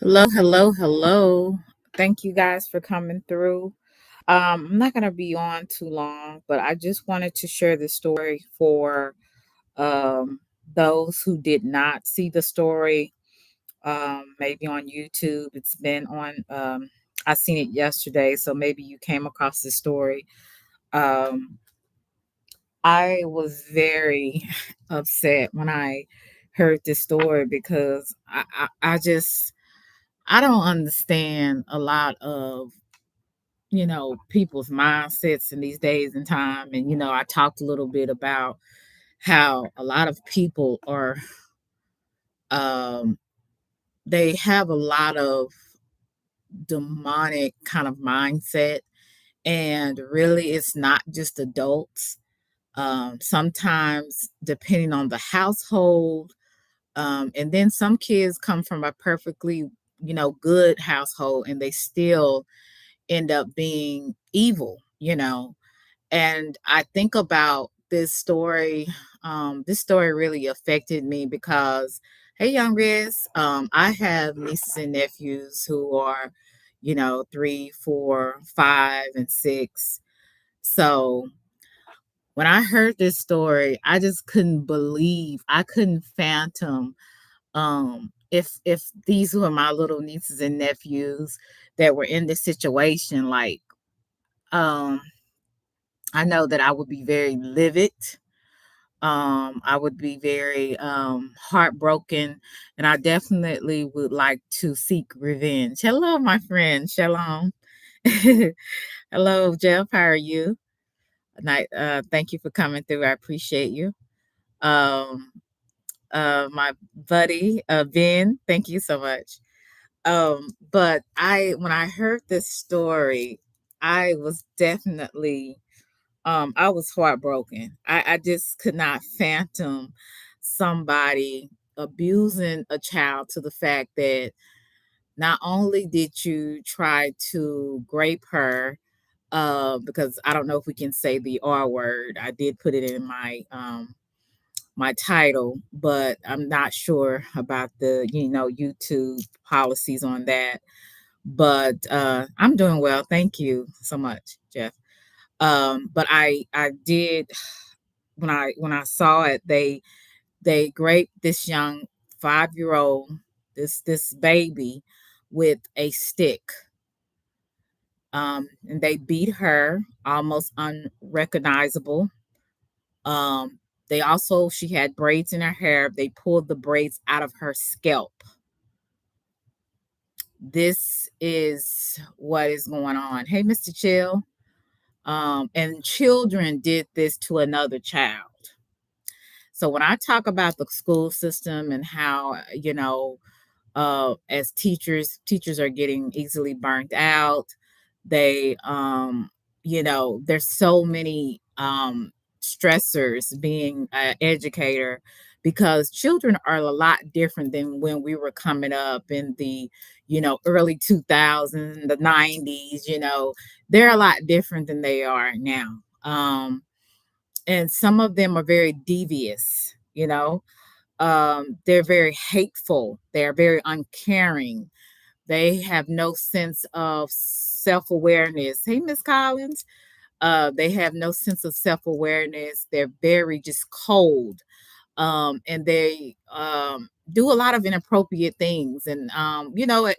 Hello, hello, hello. Thank you guys for coming through. I'm not going to be on too long, but I just wanted to share the story for um, those who did not see the story, maybe on YouTube. It's been on, I seen it yesterday, so maybe you came across the story. Um, I was very upset when I heard this story because I don't understand a lot of people's mindsets in these days and time. And I talked a little bit about how a lot of people are um they have a lot of demonic kind of mindset, and really it's not just adults. Sometimes depending on the household, and then some kids come from a perfectly good household and they still end up being evil. And I think about this story. This story really affected me because, hey, young Riz, I have nieces and nephews who are, 3, 4, 5, and 6. So when I heard this story, I just couldn't believe, I couldn't fathom if these were my little nieces and nephews that were in this situation. Like, um I know that I would be very livid. I would be very heartbroken, and I definitely would like to seek revenge. Hello, my friend. Shalom. Hello, Jeff. How are you? Thank you for coming through. I appreciate you. Um, my buddy, Ben, thank you so much. But when I heard this story, I was definitely I was heartbroken. I just could not fathom somebody abusing a child to the fact that not only did you try to grape her, because I don't know if we can say the R word. I did put it in my title, but I'm not sure about the YouTube policies on that. But I'm doing well. Thank you so much, Jeff. But I did, when I saw it, they raped this young 5-year old, this baby, with a stick. And they beat her almost unrecognizable. Um, they also She had braids in her hair. They pulled the braids out of her scalp. This is what is going on. Hey, Mr. Chill. And children did this to another child. So when I talk about the school system and how, as teachers are getting easily burnt out. They, there's so many stressors being an educator, because children are a lot different than when we were coming up in the, early 2000s, the 90s. They're a lot different than they are now. And some of them are very devious. They're very hateful. They're very uncaring. They have no sense of self-awareness. Hey, Miss Collins. They have no sense of self-awareness. They're very just cold. And they do a lot of inappropriate things. And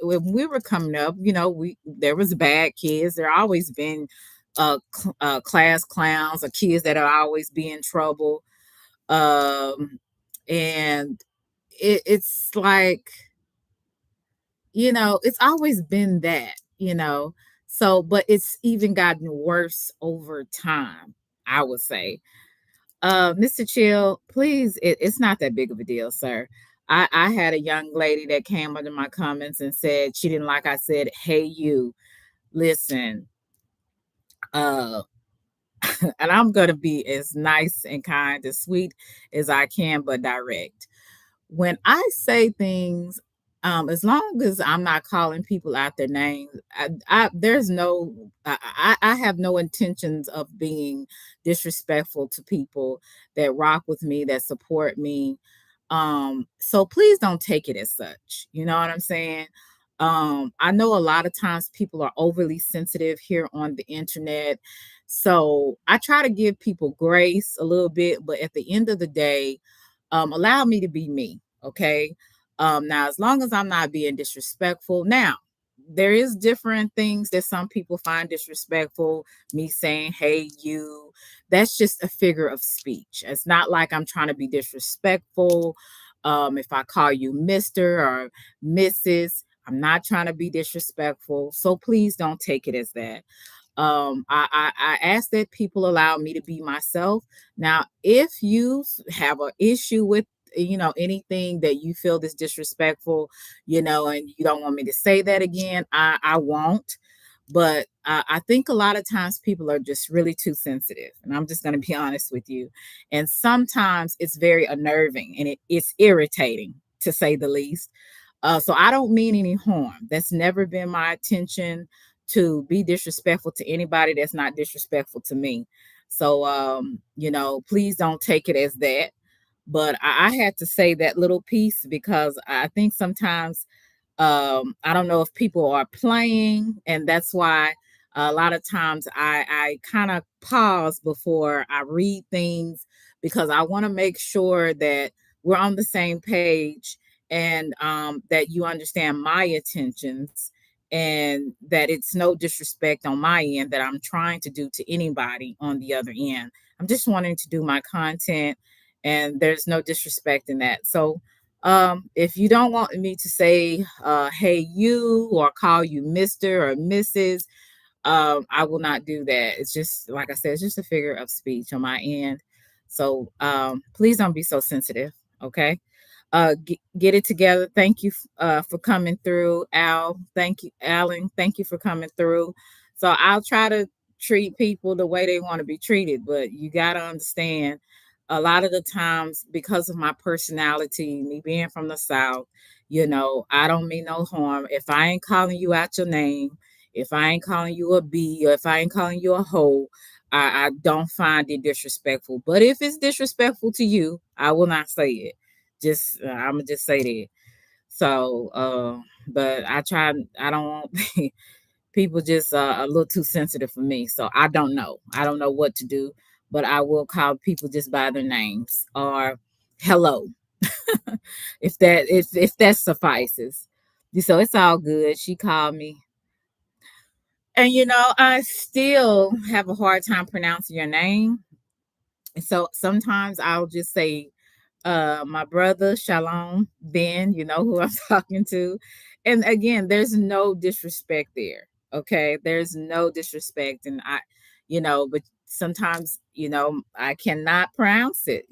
when we were coming up, we there was bad kids. There always been class clowns or kids that are always be in trouble. Um, and it's like, it's always been that. So, but it's even gotten worse over time, I would say. Mr. Chill, please, it's not that big of a deal, sir. I had a young lady that came under my comments and said she didn't like, I said, hey, you, listen, uh, and I'm going to be as nice and kind, as sweet as I can, but direct. When I say things, as long as I'm not calling people out their names, there's no, I have no intentions of being disrespectful to people that rock with me, that support me. So please don't take it as such. You know what I'm saying? I know a lot of times people are overly sensitive here on the internet. So I try to give people grace a little bit, but at the end of the day, allow me to be me. Okay. Now, as long as I'm not being disrespectful, now there is different things that some people find disrespectful. Me saying, hey, you, that's just a figure of speech. It's not like I'm trying to be disrespectful. If I call you Mr. or Mrs., I'm not trying to be disrespectful. So please don't take it as that. I ask that people allow me to be myself. Now, if you have an issue with, anything that you feel is disrespectful, and you don't want me to say that again, I won't. But I think a lot of times people are just really too sensitive. And I'm just going to be honest with you. And sometimes it's very unnerving and it's irritating, to say the least. So I don't mean any harm. That's never been my intention, to be disrespectful to anybody that's not disrespectful to me. So, please don't take it as that. But I had to say that little piece because I think sometimes, I don't know if people are playing, and that's why a lot of times I kind of pause before I read things, because I want to make sure that we're on the same page, and that you understand my intentions, and that it's no disrespect on my end that I'm trying to do to anybody on the other end. I'm just wanting to do my content, and there's no disrespect in that. So if you don't want me to say, hey, you, or call you Mr. or Mrs., I will not do that. It's just, like I said, it's just a figure of speech on my end. So please don't be so sensitive. Okay. Get it together. Thank you for coming through, Al. Thank you, Alan. Thank you for coming through. So I'll try to treat people the way they want to be treated, but you got to understand, a lot of the times, because of my personality, me being from the South, I don't mean no harm. If I ain't calling you out your name, if I ain't calling you a B, or if I ain't calling you a hoe, I don't find it disrespectful. But if it's disrespectful to you, I will not say it. Just I'm gonna just say that. So, but I don't want people just a little too sensitive for me. So I don't know. I don't know what to do, but I will call people just by their names, or hello, if that suffices. So it's all good. She called me. And I still have a hard time pronouncing your name. And so sometimes I'll just say, my brother Shalom Ben, you know who I'm talking to. And again, there's no disrespect there. Okay. There's no disrespect. And but sometimes, I cannot pronounce it.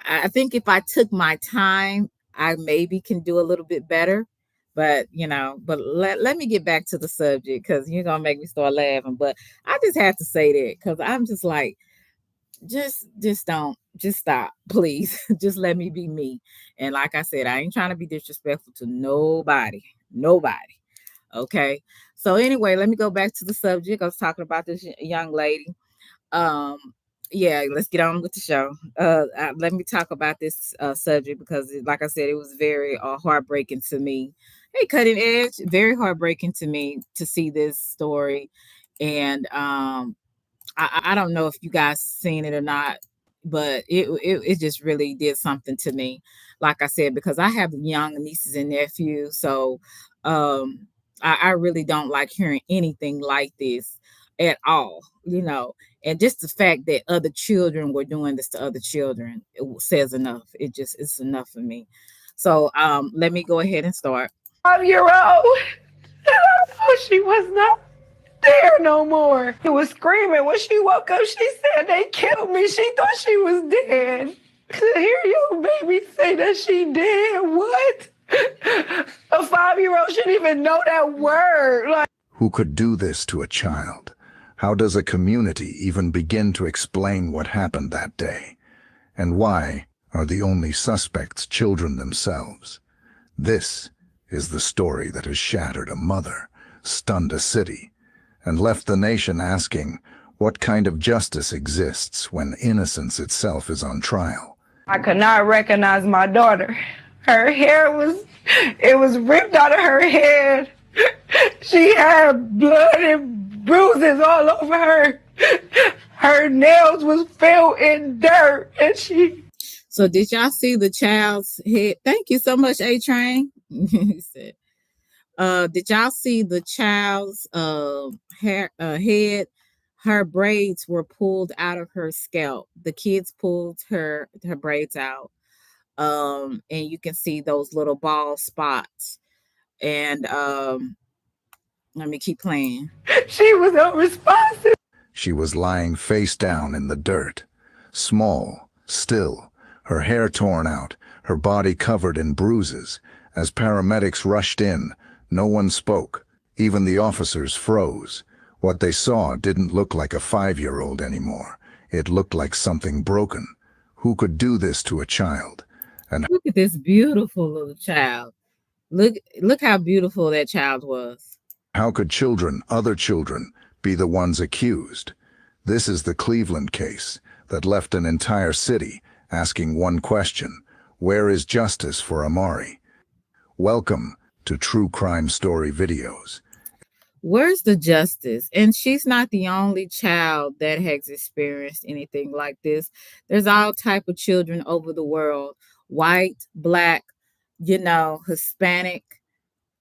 I think if I took my time, I maybe can do a little bit better. But let me get back to the subject, because you're gonna make me start laughing. But I just have to say that, because I'm just like, just don't, just stop, please. Just let me be me. And like I said, I ain't trying to be disrespectful to nobody. Okay. So anyway, let me go back to the subject. I was talking about this young lady. um yeah, let's get on with the show. Let me talk about this subject, because like I said, it was very heartbreaking to me. Hey, Cutting Edge, very heartbreaking to me to see this story. And I don't know if you guys seen it or not, but it just really did something to me. Like I said, because I have young nieces and nephews, so I really don't like hearing anything like this at all. And just the fact that other children were doing this to other children, says enough. It's enough for me. So let me go ahead and start. 5-year old. She was not there no more. She was screaming. When she woke up, she said they killed me. She thought she was dead. To hear your baby say that she dead, what? A 5-year-old shouldn't even know that word. Like, who could do this to a child? How does a community even begin to explain what happened that day? And why are the only suspects children themselves? This is the story that has shattered a mother, stunned a city, and left the nation asking what kind of justice exists when innocence itself is on trial. I could not recognize my daughter. Her hair was, it was ripped out of her head. She had blood and bruises all over her. Her nails was filled in dirt, and she. So did y'all see the child's head? Thank you so much, A Train. He said, did y'all see the child's hair head? Her braids were pulled out of her scalp. The kids pulled her braids out. And you can see those little bald spots. And let me keep playing. She was unresponsive. She was lying face down in the dirt, small, still, her hair torn out, her body covered in bruises. As paramedics rushed in, no one spoke. Even the officers froze. What they saw didn't look like a 5-year-old anymore. It looked like something broken. Who could do this to a child? And Look at this beautiful little child. Look how beautiful that child was. how could children, other children, be the ones accused? This is the Cleveland case that left an entire city asking one question: where is justice for Amari? Welcome to True Crime Story Videos. Where's the justice? And she's not the only child that has experienced anything like this. There's all type of children over the world, white, black, Hispanic,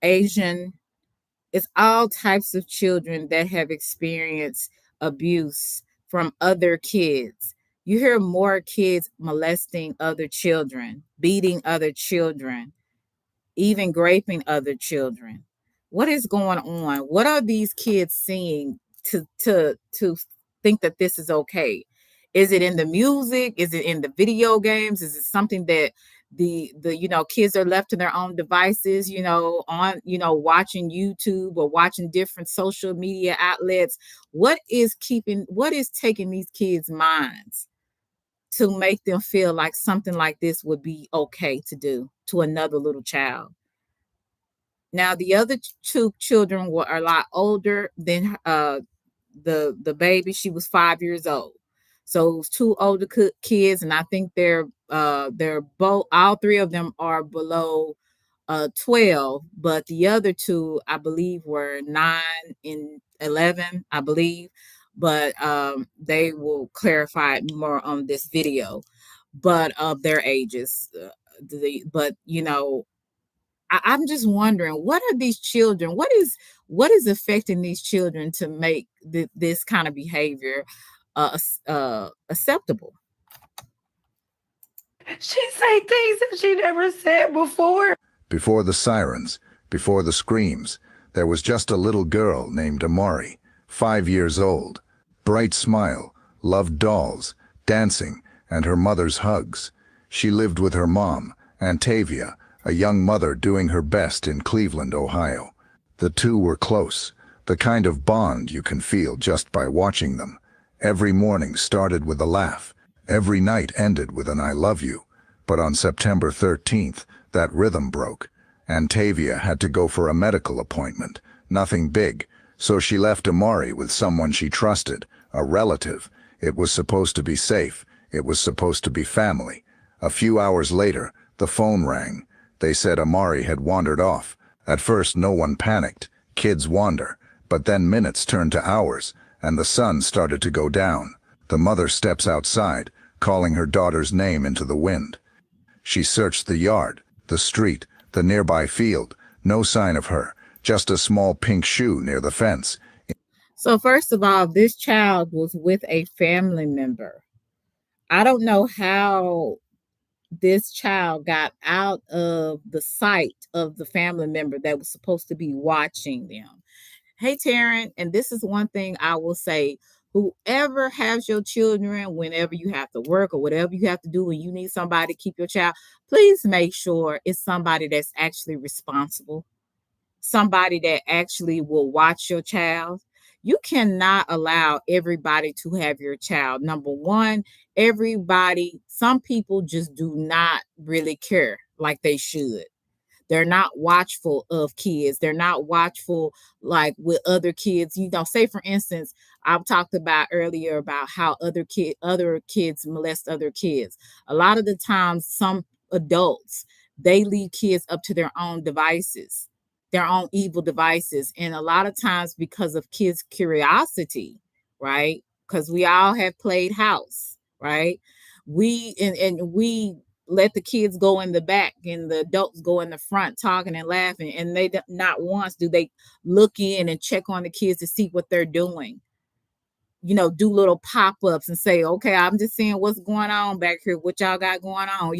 Asian. It's all types of children that have experienced abuse from other kids. You hear more kids molesting other children, beating other children, even raping other children. What is going on? What are these kids seeing to think that this is okay? Is it in the music? Is it in the video games? Is it something that the kids are left to their own devices, on watching YouTube or watching different social media outlets? What is taking these kids' minds to make them feel like something like this would be okay to do to another little child? Now, the other two children are a lot older than the baby. She was 5 years old. So it was two older kids, and I think they're both, all three of them are below 12, but the other two, I believe, were 9 and 11, I believe. But they will clarify it more on this video, but of their ages. I'm just wondering, what are these children? What is affecting these children to make this kind of behavior acceptable? She say things that she never said before. Before the sirens, before the screams, there was just a little girl named Amari, 5 years old. Bright smile, loved dolls, dancing, and her mother's hugs. She lived with her mom, Antavia, a young mother doing her best in Cleveland, Ohio. The two were close, the kind of bond you can feel just by watching them. Every morning started with a laugh. Every night ended with an "I love you." But on September 13th, that rhythm broke. Antavia had to go for a medical appointment. Nothing big, so she left Amari with someone she trusted, a relative. It was supposed to be safe. It was supposed to be family. A few hours later, the phone rang. They said Amari had wandered off. At first, no one panicked. Kids wander. But then minutes turned to hours, and the sun started to go down. The mother steps outside, calling her daughter's name into the wind. She searched the yard, the street, the nearby field. No sign of her, just a small pink shoe near the fence. So first of all, this child was with a family member. I don't know how this child got out of the sight of the family member that was supposed to be watching them. Hey, Taryn, and this is one thing I will say: whoever has your children, whenever you have to work or whatever you have to do and you need somebody to keep your child, please make sure it's somebody that's actually responsible, somebody that actually will watch your child. You cannot allow everybody to have your child. Number one, some people just do not really care like they should. They're not watchful of kids. They're not watchful like with other kids. Say for instance, I've talked about earlier about how other kids molest other kids. A lot of the times, some adults, they leave kids up to their own devices, their own evil devices. And a lot of times because of kids' curiosity, right? Because we all have played house, right? We let the kids go in the back and the adults go in the front talking and laughing, and not once do they look in and check on the kids to see what they're doing, do little pop-ups and say, okay, I'm just seeing what's going on back here, what y'all got going on.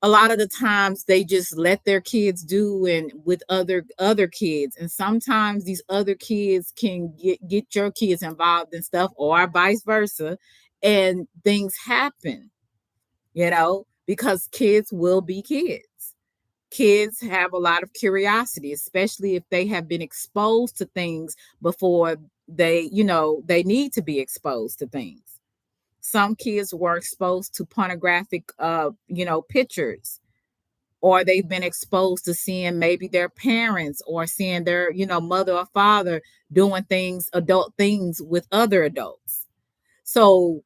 A lot of the times they just let their kids do and with other kids, and sometimes these other kids can get your kids involved in stuff or vice versa, and things happen, because kids will be kids. Kids have a lot of curiosity, especially if they have been exposed to things before they need to be exposed to things. Some kids were exposed to pornographic pictures, or they've been exposed to seeing maybe their parents or seeing their mother or father doing adult things with other adults. So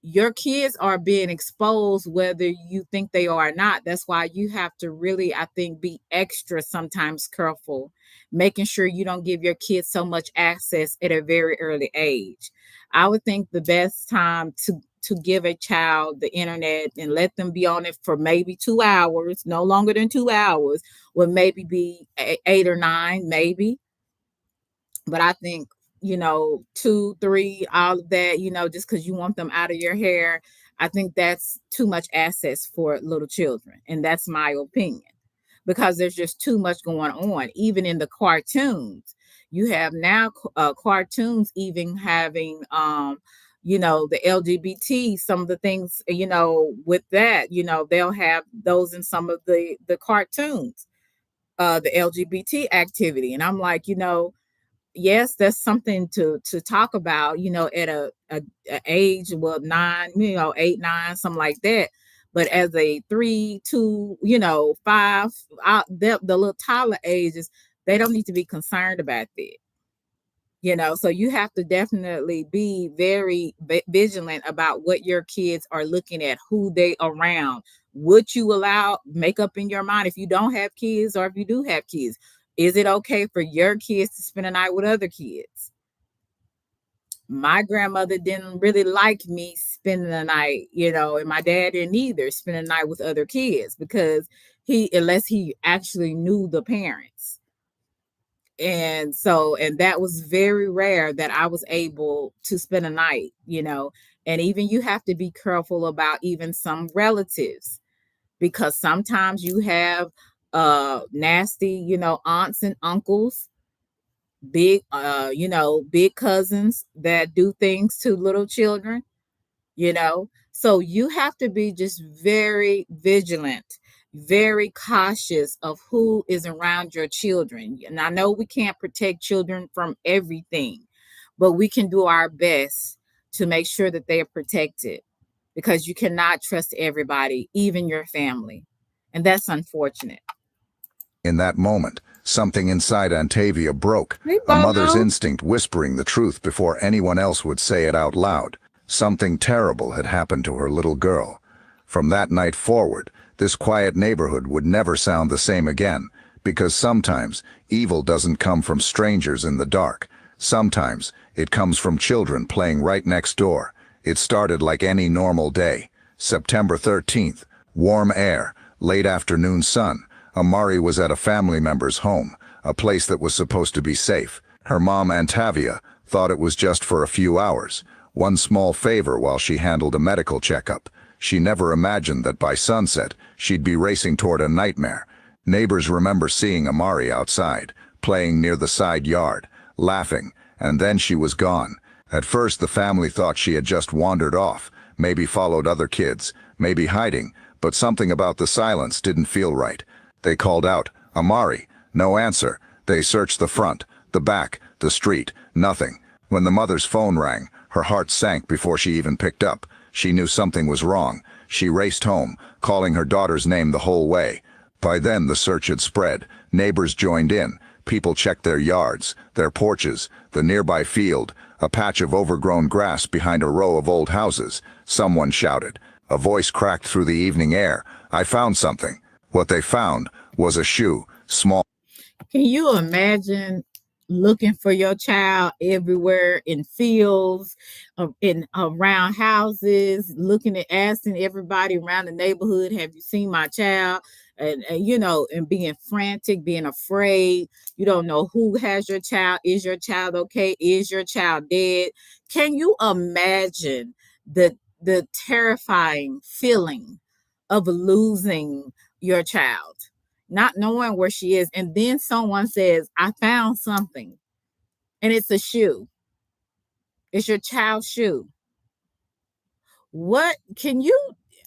your kids are being exposed whether you think they are or not. That's why you have to really, I think, be extra sometimes careful, making sure you don't give your kids so much access at a very early age. I would think the best time to give a child the internet and let them be on it for maybe 2 hours, no longer than 2 hours, would maybe be 8 or 9, maybe. But I think 2, 3, all of that, just because you want them out of your hair, I think that's too much access for little children. And that's my opinion, because there's just too much going on. Even in the cartoons, you have now cartoons even having, the LGBT, some of the things, with that, they'll have those in some of the cartoons, the LGBT activity. And I'm like, yes, that's something to talk about, at a age, well, 9, 8, 9, something like that. But as a 3, 2, 5, the little toddler ages, they don't need to be concerned about that. So you have to definitely be very vigilant about what your kids are looking at, who they around, what you allow, make up in your mind. If you don't have kids, or if you do have kids, is it okay for your kids to spend a night with other kids? My grandmother didn't really like me spending the night, and my dad didn't either, spend a night with other kids, because unless he actually knew the parents. And that was very rare that I was able to spend a night, and even you have to be careful about even some relatives, because sometimes you have nasty, aunts and uncles, big cousins that do things to little children, so you have to be just very vigilant, very cautious of who is around your children. And I know we can't protect children from everything, but we can do our best to make sure that they are protected, because you cannot trust everybody, even your family. And that's unfortunate. In that moment, something inside Antavia broke, Hey, a mother's Bobo. instinct whispering the truth before anyone else would say it out loud. Something terrible had happened to her little girl. From that night forward, this quiet neighborhood would never sound the same again, because sometimes evil doesn't come from strangers in the dark. Sometimes it comes from children playing right next door. It started like any normal day. September 13th, warm air, late afternoon sun. Amari was at a family member's home, a place that was supposed to be safe. Her mom, Antavia, thought it was just for a few hours, one small favor while she handled a medical checkup. She never imagined that by sunset, she'd be racing toward a nightmare. Neighbors remember seeing Amari outside, playing near the side yard, laughing, and then she was gone. At first, the family thought she had just wandered off, maybe followed other kids, maybe hiding, but something about the silence didn't feel right. They called out, "Amari," no answer. They searched the front, the back, the street, nothing. When the mother's phone rang, her heart sank before she even picked up. She knew something was wrong. She raced home, calling her daughter's name the whole way. By then the search had spread. Neighbors joined in. People checked their yards, their porches, the nearby field, a patch of overgrown grass behind a row of old houses. Someone shouted. A voice cracked through the evening air. I found something. What they found was a shoe, small. Can you imagine looking for your child everywhere in fields, in around houses, looking at asking everybody around the neighborhood, "Have you seen my child?" And you know, and being frantic, being afraid. You don't know who has your child. Is your child okay? Is your child dead? Can you imagine the terrifying feeling of losing your child? Not knowing where she is, and then someone says, "I found something," and it's a shoe. It's your child's shoe. What can you?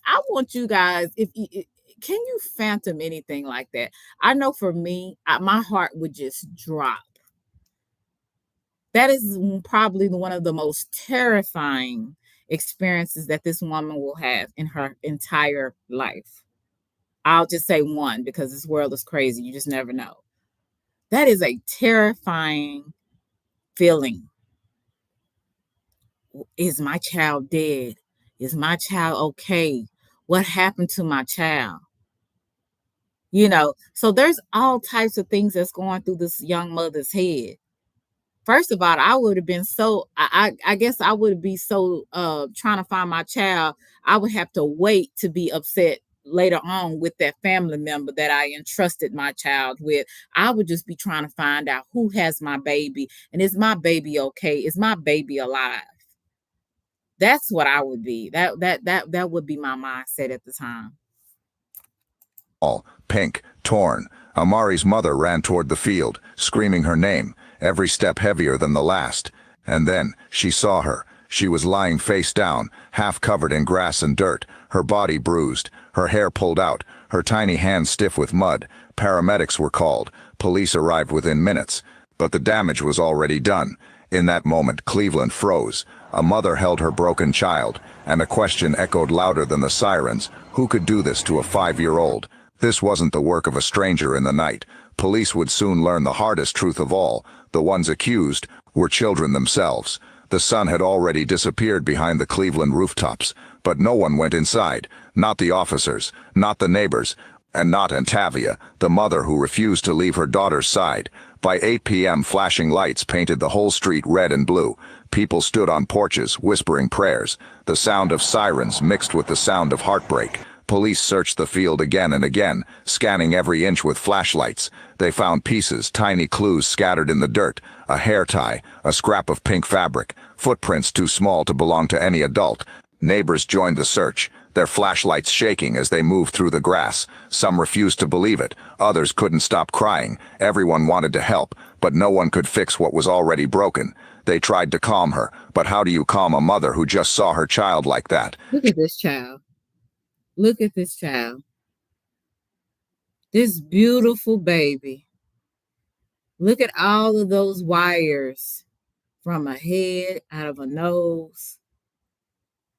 I want you guys, if you can you phantom anything like that? I know for me, my heart would just drop. That is probably one of the most terrifying experiences that this woman will have in her entire life. I'll just say one because this world is crazy. You just never know. That is a terrifying feeling. Is my child dead? Is my child okay? What happened to my child? You know, so there's all types of things that's going through this young mother's head. First of all, I would have been so I guess I would be so trying to find my child, I would have to wait to be upset later on with that family member that I entrusted my child with. I would just be trying to find out who has my baby and is my baby okay? Is my baby alive? That's what I would be. That would be my mindset at the time. All pink, torn. Amari's mother ran toward the field, screaming her name, every step heavier than the last. And then she saw her. She was lying face down, half covered in grass and dirt, her body bruised, her hair pulled out, her tiny hands stiff with mud. Paramedics were called. Police arrived within minutes. But the damage was already done. In that moment, Cleveland froze. A mother held her broken child, and a question echoed louder than the sirens. Who could do this to a 5-year-old? This wasn't the work of a stranger in the night. Police would soon learn the hardest truth of all. The ones accused were children themselves. The sun had already disappeared behind the Cleveland rooftops, but no one went inside. Not the officers, not the neighbors, and not Aunt Tavia, the mother who refused to leave her daughter's side. By 8 p.m., flashing lights painted the whole street red and blue. People stood on porches, whispering prayers. The sound of sirens mixed with the sound of heartbreak. Police searched the field again and again, scanning every inch with flashlights. They found pieces, tiny clues scattered in the dirt, a hair tie, a scrap of pink fabric, footprints too small to belong to any adult. Neighbors joined the search, their flashlights shaking as they moved through the grass. Some refused to believe it, others couldn't stop crying. Everyone wanted to help, but no one could fix what was already broken. They tried to calm her, but how do you calm a mother who just saw her child like that? Look at this child. Look at this child. This beautiful baby. Look at all of those wires from a head, out of a nose.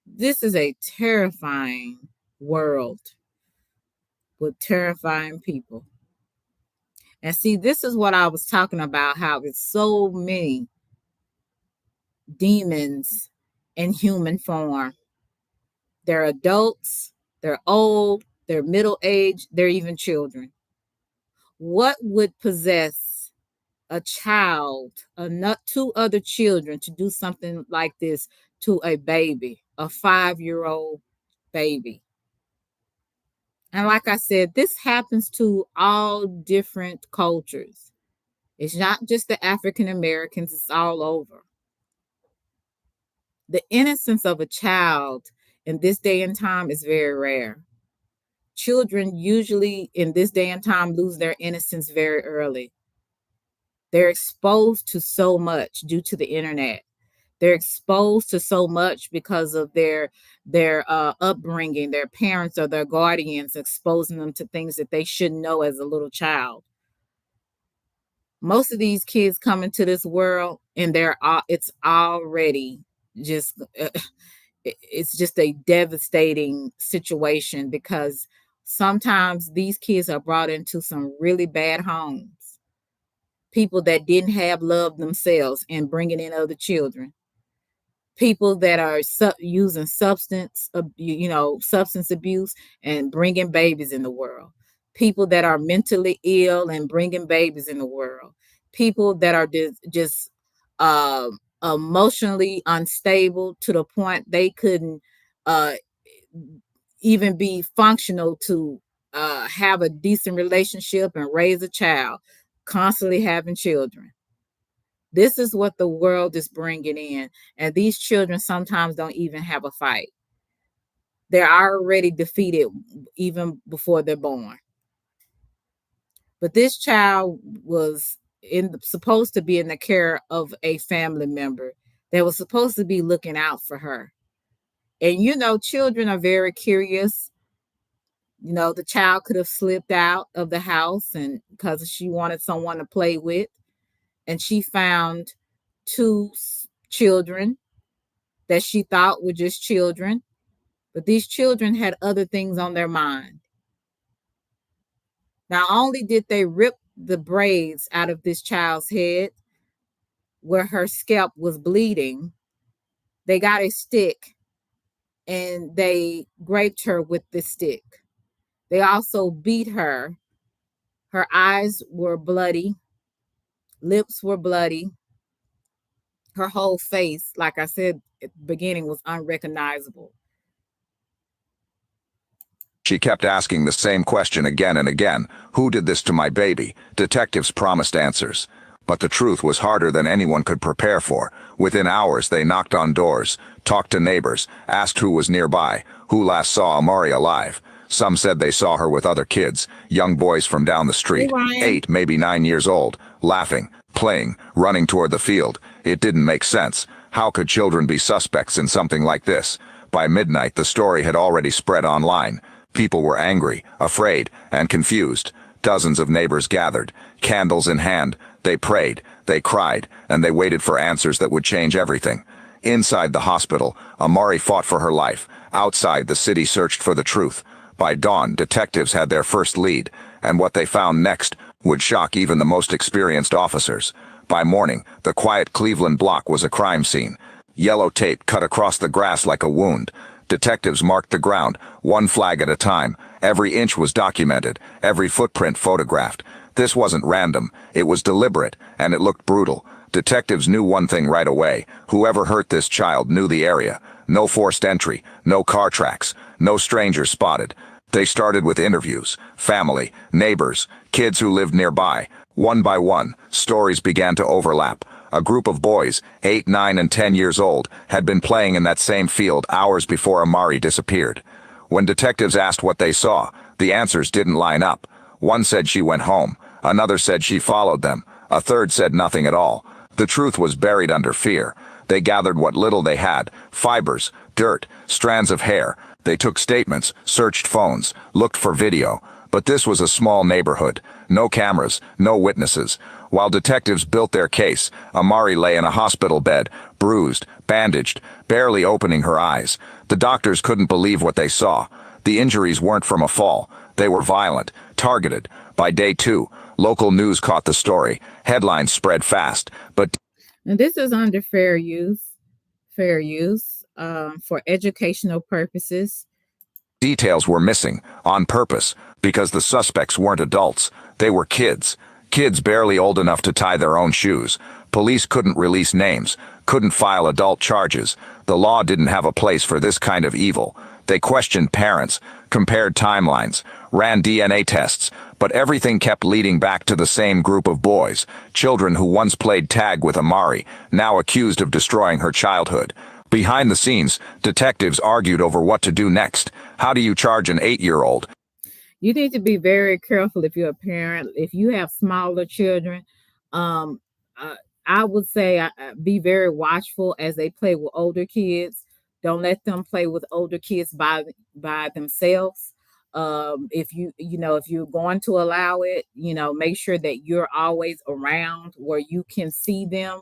This is a terrifying world with terrifying people. And see, this is what I was talking about, how it's so many demons in human form. They're adults, they're old, they're middle aged, they're even children. What would possess a child, two other children to do something like this to a baby, a 5-year-old baby? And like I said, this happens to all different cultures. It's not just the African Americans, it's all over. The innocence of a child in this day and time is very rare. Children usually in this day and time lose their innocence very early. They're exposed to so much due to the internet. They're exposed to so much because of their upbringing, their parents or their guardians exposing them to things that they shouldn't know as a little child. Most of these kids come into this world and it's already just it's just a devastating situation because sometimes these kids are brought into some really bad homes. People that didn't have love themselves and bringing in other children. people that are using substance abuse and bringing babies in the world, people that are mentally ill and bringing babies in the world, people that are just uh, emotionally unstable to the point they couldn't uh, even be functional to have a decent relationship and raise a child, constantly having children. This is what the world is bringing in. And these children sometimes don't even have a fight. They're already defeated even before they're born. But this child was supposed to be in the care of a family member that was supposed to be looking out for her. And children are very curious. The child could have slipped out of the house and because she wanted someone to play with, and she found two children that she thought were just children, but these children had other things on their mind. Not only did they rip the braids out of this child's head where her scalp was bleeding, they got a stick and they raped her with the stick. They also beat her. Her eyes were bloody, lips were bloody. Her whole face, like I said at the beginning, was unrecognizable. She kept asking the same question again and again. Who did this to my baby? Detectives promised answers. But the truth was harder than anyone could prepare for. Within hours, they knocked on doors, talked to neighbors, asked who was nearby, who last saw Amari alive. Some said they saw her with other kids, young boys from down the street, 8, maybe 9 years old, laughing, playing, running toward the field. It didn't make sense. How could children be suspects in something like this? By midnight, the story had already spread online. People were angry, afraid, and confused. Dozens of neighbors gathered, candles in hand. They prayed, they cried, and they waited for answers that would change everything. Inside the hospital, Amari fought for her life. Outside, the city searched for the truth. By dawn, detectives had their first lead, and what they found next would shock even the most experienced officers. By morning, the quiet Cleveland block was a crime scene. Yellow tape cut across the grass like a wound. Detectives marked the ground, one flag at a time. Every inch was documented, every footprint photographed. This wasn't random, it was deliberate, and it looked brutal. Detectives knew one thing right away. Whoever hurt this child knew the area. No forced entry, no car tracks, no strangers spotted. They started with interviews, family, neighbors, kids who lived nearby. One by one, stories began to overlap. A group of boys, 8, 9, and 10 years old, had been playing in that same field hours before Amari disappeared. When detectives asked what they saw, the answers didn't line up. One said she went home, another said she followed them, a third said nothing at all. The truth was buried under fear. They gathered what little they had, fibers, dirt, strands of hair. They took statements, searched phones, looked for video. But this was a small neighborhood. No cameras, no witnesses. While detectives built their case, Amari lay in a hospital bed, bruised, bandaged, barely opening her eyes. The doctors couldn't believe what they saw. The injuries weren't from a fall. They were violent, targeted. By day 2, local news caught the story. Headlines spread fast, but... And this is under fair use for educational purposes. Details were missing, on purpose, because the suspects weren't adults. They were kids. Kids barely old enough to tie their own shoes. Police couldn't release names, couldn't file adult charges. The law didn't have a place for this kind of evil. They questioned parents, compared timelines, ran DNA tests, but everything kept leading back to the same group of boys, children who once played tag with Amari, now accused of destroying her childhood. Behind the scenes, detectives argued over what to do next. How do you charge an 8-year-old? You need to be very careful if you're a parent. If you have smaller children, um, I would say be very watchful as they play with older kids. Don't let them play with older kids by themselves. If you're going to allow it, make sure that you're always around where you can see them.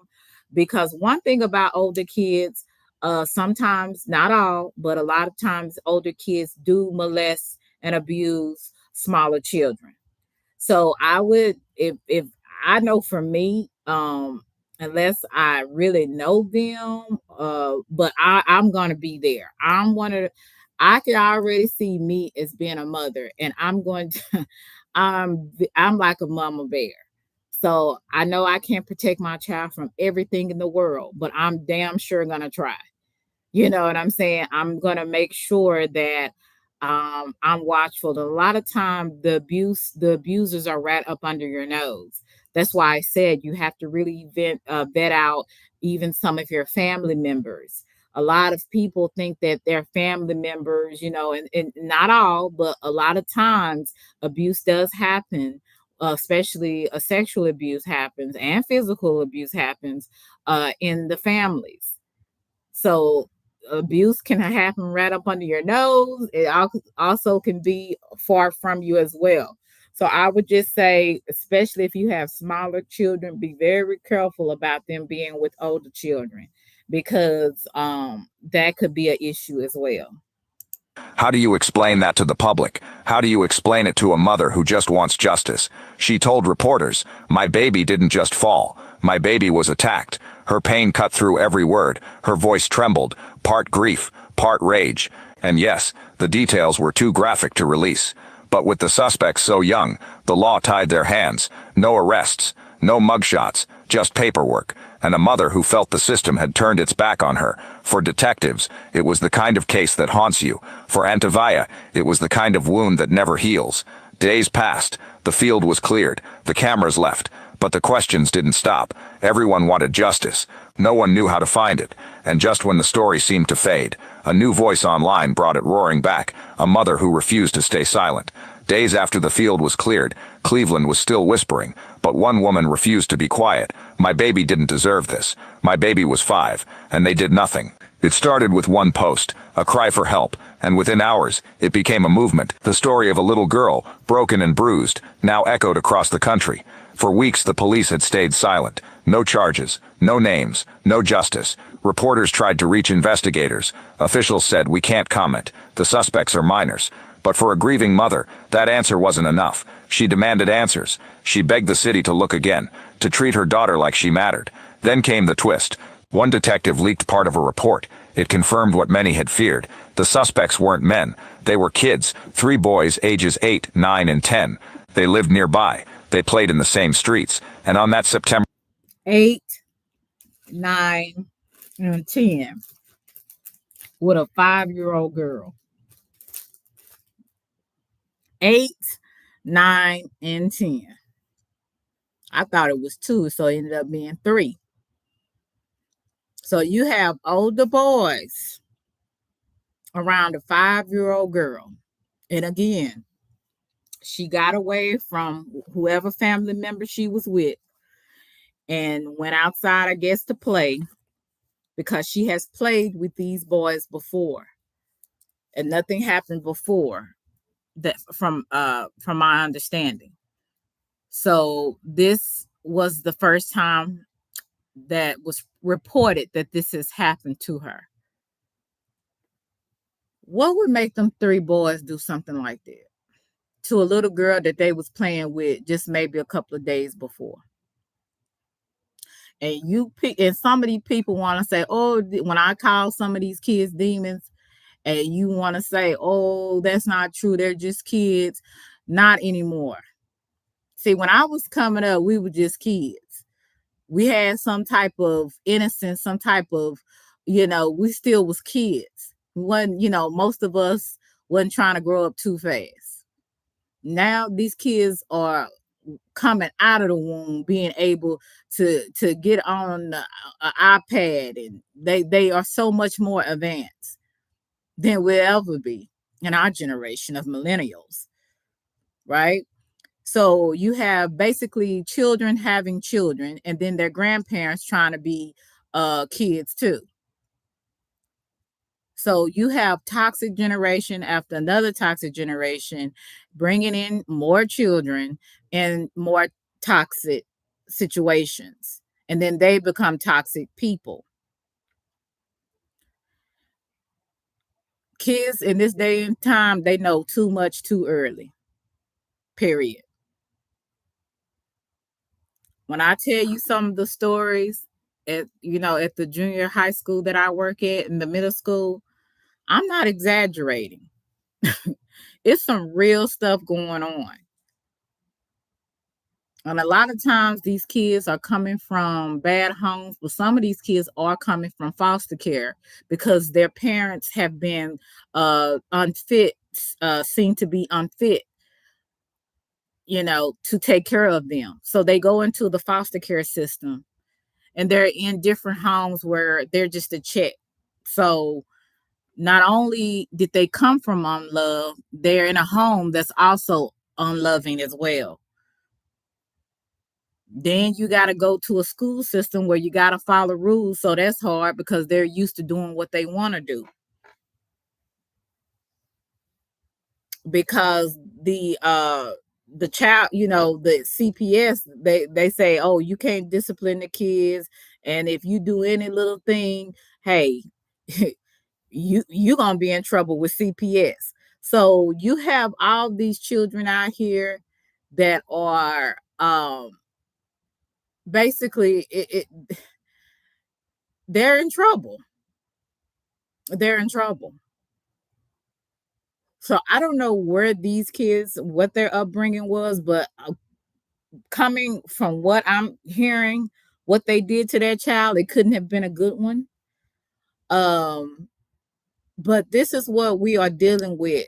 Because one thing about older kids, sometimes, not all, but a lot of times older kids do molest and abuse smaller children. So I would, if I know for me, unless I really know them. But I'm gonna be there. I'm one of the, I can already see me as being a mother, and I'm going to I'm like a mama bear. So I know I can't protect my child from everything in the world, but I'm damn sure gonna try. You know what I'm saying? I'm gonna make sure that I'm watchful. A lot of time the abusers are right up under your nose. That's why I said you have to really vet out even some of your family members. A lot of people think that their family members, and not all, but a lot of times abuse does happen, especially a sexual abuse happens and physical abuse happens in the families. So abuse can happen right up under your nose. It also can be far from you as well. So I would just say, especially if you have smaller children, be very careful about them being with older children because that could be an issue as well. How do you explain that to the public? How do you explain it to a mother who just wants justice? She told reporters, "My baby didn't just fall. My baby was attacked." Her pain cut through every word. Her voice trembled, part grief, part rage. And yes, the details were too graphic to release. But with the suspects so young, the law tied their hands. No arrests, no mugshots, just paperwork, and a mother who felt the system had turned its back on her. For detectives, it was the kind of case that haunts you. For Antavia, it was the kind of wound that never heals. Days passed, the field was cleared, the cameras left, but the questions didn't stop. Everyone wanted justice. No one knew how to find it. And just when the story seemed to fade, a new voice online brought it roaring back, a mother who refused to stay silent. Days after the field was cleared, Cleveland was still whispering, but one woman refused to be quiet. "My baby didn't deserve this. My baby was 5, and they did nothing." It started with one post, a cry for help, and within hours, it became a movement. The story of a little girl, broken and bruised, now echoed across the country. For weeks the police had stayed silent. No charges, no names, no justice. Reporters tried to reach investigators. Officials said, "We can't comment. The suspects are minors." But for a grieving mother, that answer wasn't enough. She demanded answers. She begged the city to look again, to treat her daughter like she mattered. Then came the twist. One detective leaked part of a report. It confirmed what many had feared. The suspects weren't men. They were kids, 3 boys ages 8, 9, and 10. They lived nearby. They played in the same streets. And on that September 8, 9, and 10 with a 5-year-old girl. 8, 9, and 10. I thought it was 2, so it ended up being 3. So you have older boys around a 5-year-old girl. And again, she got away from whoever family member she was with and went outside, I guess, to play because she has played with these boys before. And nothing happened before that from my understanding. So this was the first time that was reported that this has happened to her. What would make them 3 boys do something like that to a little girl that they was playing with just maybe a couple of days before? And some of these people want to say, "Oh, when I call some of these kids demons," and you want to say, "Oh, that's not true. They're just kids." Not anymore. See, when I was coming up, we were just kids. We had some type of innocence, some type of, we still was kids. Most of us wasn't trying to grow up too fast. Now these kids are coming out of the womb, being able to get on the iPad, and they are so much more advanced than we'll ever be in our generation of millennials, right? So you have basically children having children, and then their grandparents trying to be kids too. So you have toxic generation after another toxic generation, bringing in more children and more toxic situations. And then they become toxic people. Kids in this day and time, they know too much too early. Period. When I tell you some of the stories at at the junior high school that I work at in the middle school, I'm not exaggerating. It's some real stuff going on. And a lot of times these kids are coming from bad homes, but some of these kids are coming from foster care because their parents have been unfit, seen to be unfit, to take care of them. So they go into the foster care system and they're in different homes where they're just a check. So not only did they come from unlove, they're in a home that's also unloving as well. Then you got to go to a school system where you got to follow rules. So that's hard because they're used to doing what they want to do. Because the child, the CPS, they say, oh, you can't discipline the kids, and if you do any little thing, hey, you're gonna be in trouble with CPS. So you have all these children out here that are basically they're in trouble. They're in trouble. So I don't know where these kids, what their upbringing was, but coming from what I'm hearing, what they did to their child, it couldn't have been a good one. But this is what we are dealing with,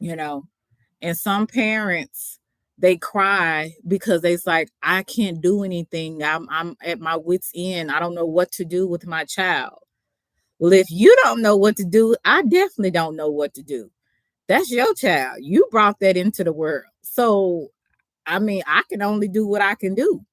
and some parents, they cry because it's like, I can't do anything. I'm at my wit's end. I don't know what to do with my child. Well, if you don't know what to do, I definitely don't know what to do. That's your child. You brought that into the world. So, I mean, I can only do what I can do.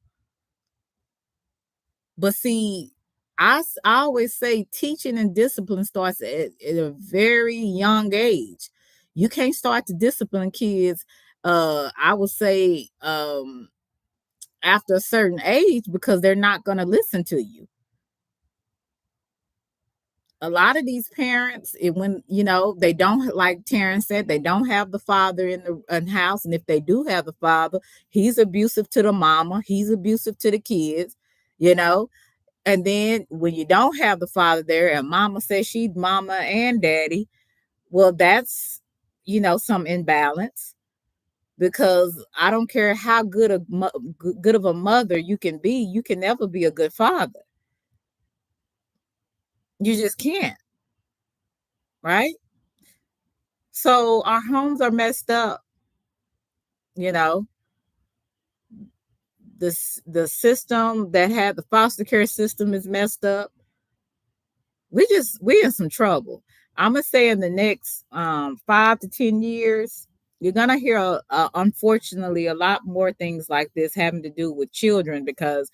But see, I always say teaching and discipline starts at a very young age. You can't start to discipline kids, I would say, after a certain age, because they're not going to listen to you. A lot of these parents, when they don't, like Terrence said, they don't have the father in the house, and if they do have the father, he's abusive to the mama, he's abusive to the kids, and then when you don't have the father there, and mama says she's mama and daddy, well, that's some imbalance, because I don't care how good of a mother you can be, you can never be a good father. You just can't. Right? So our homes are messed up. The system that had the foster care system is messed up. We in some trouble. I'm gonna say in the next 5 to 10 years, you're gonna hear unfortunately a lot more things like this having to do with children, because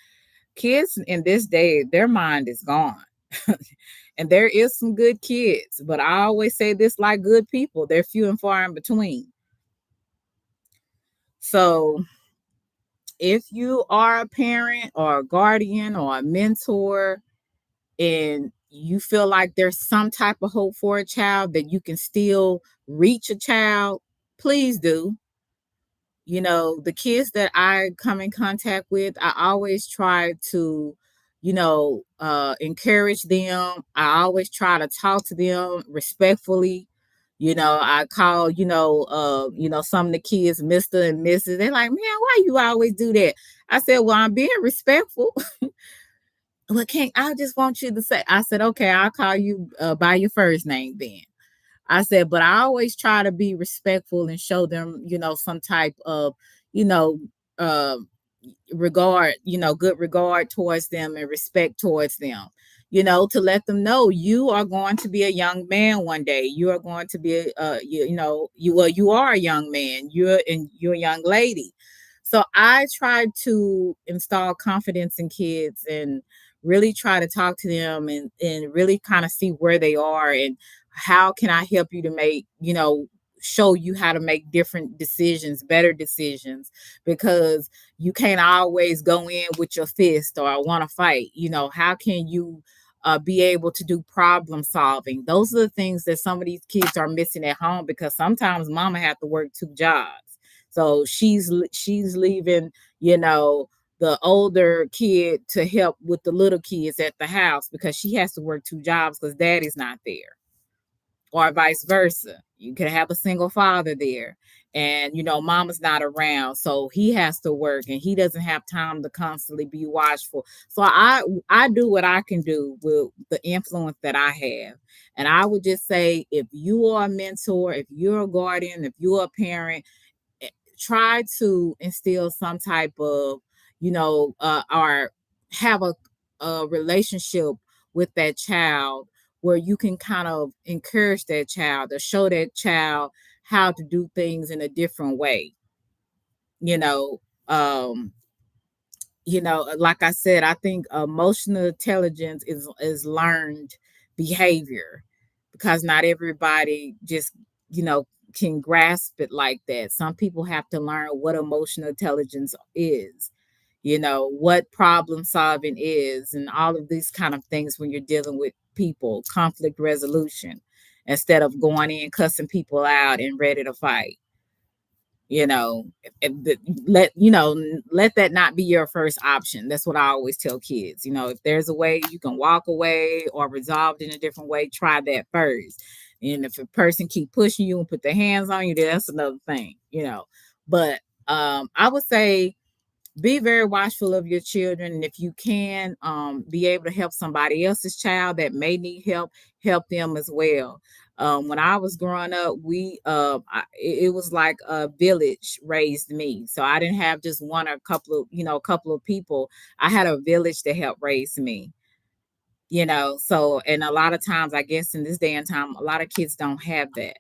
kids in this day, their mind is gone. And there is some good kids, but I always say this, like good people, they're few and far in between. So if you are a parent or a guardian or a mentor, and you feel like there's some type of hope for a child, that you can still reach a child, please do. The kids that I come in contact with, I always try to encourage them. I always try to talk to them respectfully. I call some of the kids Mr. and Mrs. They're like, man, why you always do that? I said, well, I'm being respectful. Well, I just want you to say, I said, okay, I'll call you by your first name then. I said, but I always try to be respectful and show them, some type of, uh, regard, good regard towards them and respect towards them, to let them know you are going to be a young man one day. You are going to be, you are a young man. You're a young lady. So I try to install confidence in kids and really try to talk to them and really kind of see where they are and how can I help you to make, show you how to make different decisions, better decisions, because you can't always go in with your fist or want to fight. How can you be able to do problem solving? Those are the things that some of these kids are missing at home, because sometimes mama have to work 2 jobs. So she's leaving, the older kid to help with the little kids at the house because she has to work 2 jobs because daddy's not there, or vice versa. You could have a single father there, and mama's not around, so he has to work and he doesn't have time to constantly be watchful. So I do what I can do with the influence that I have. And I would just say, if you are a mentor, if you're a guardian, if you're a parent, try to instill some type of, or have a relationship with that child where you can kind of encourage that child or show that child how to do things in a different way. You know, um, like I said, I think emotional intelligence is learned behavior, because not everybody just, can grasp it like that. Some people have to learn what emotional intelligence is, what problem solving is, and all of these kind of things when you're dealing with people, conflict resolution, instead of going in cussing people out and ready to fight. you know let that not be your first option. That's what I always tell kids. If there's a way you can walk away or resolve it in a different way, try that first. And if a person keep pushing you and put their hands on you, then that's another thing. But I would say, be very watchful of your children, and if you can be able to help somebody else's child that may need help them as well. When I was growing up, it was like a village raised me, so I didn't have just one or a couple of people. I had a village to help raise me. So, and a lot of times, I guess in this day and time, a lot of kids don't have that.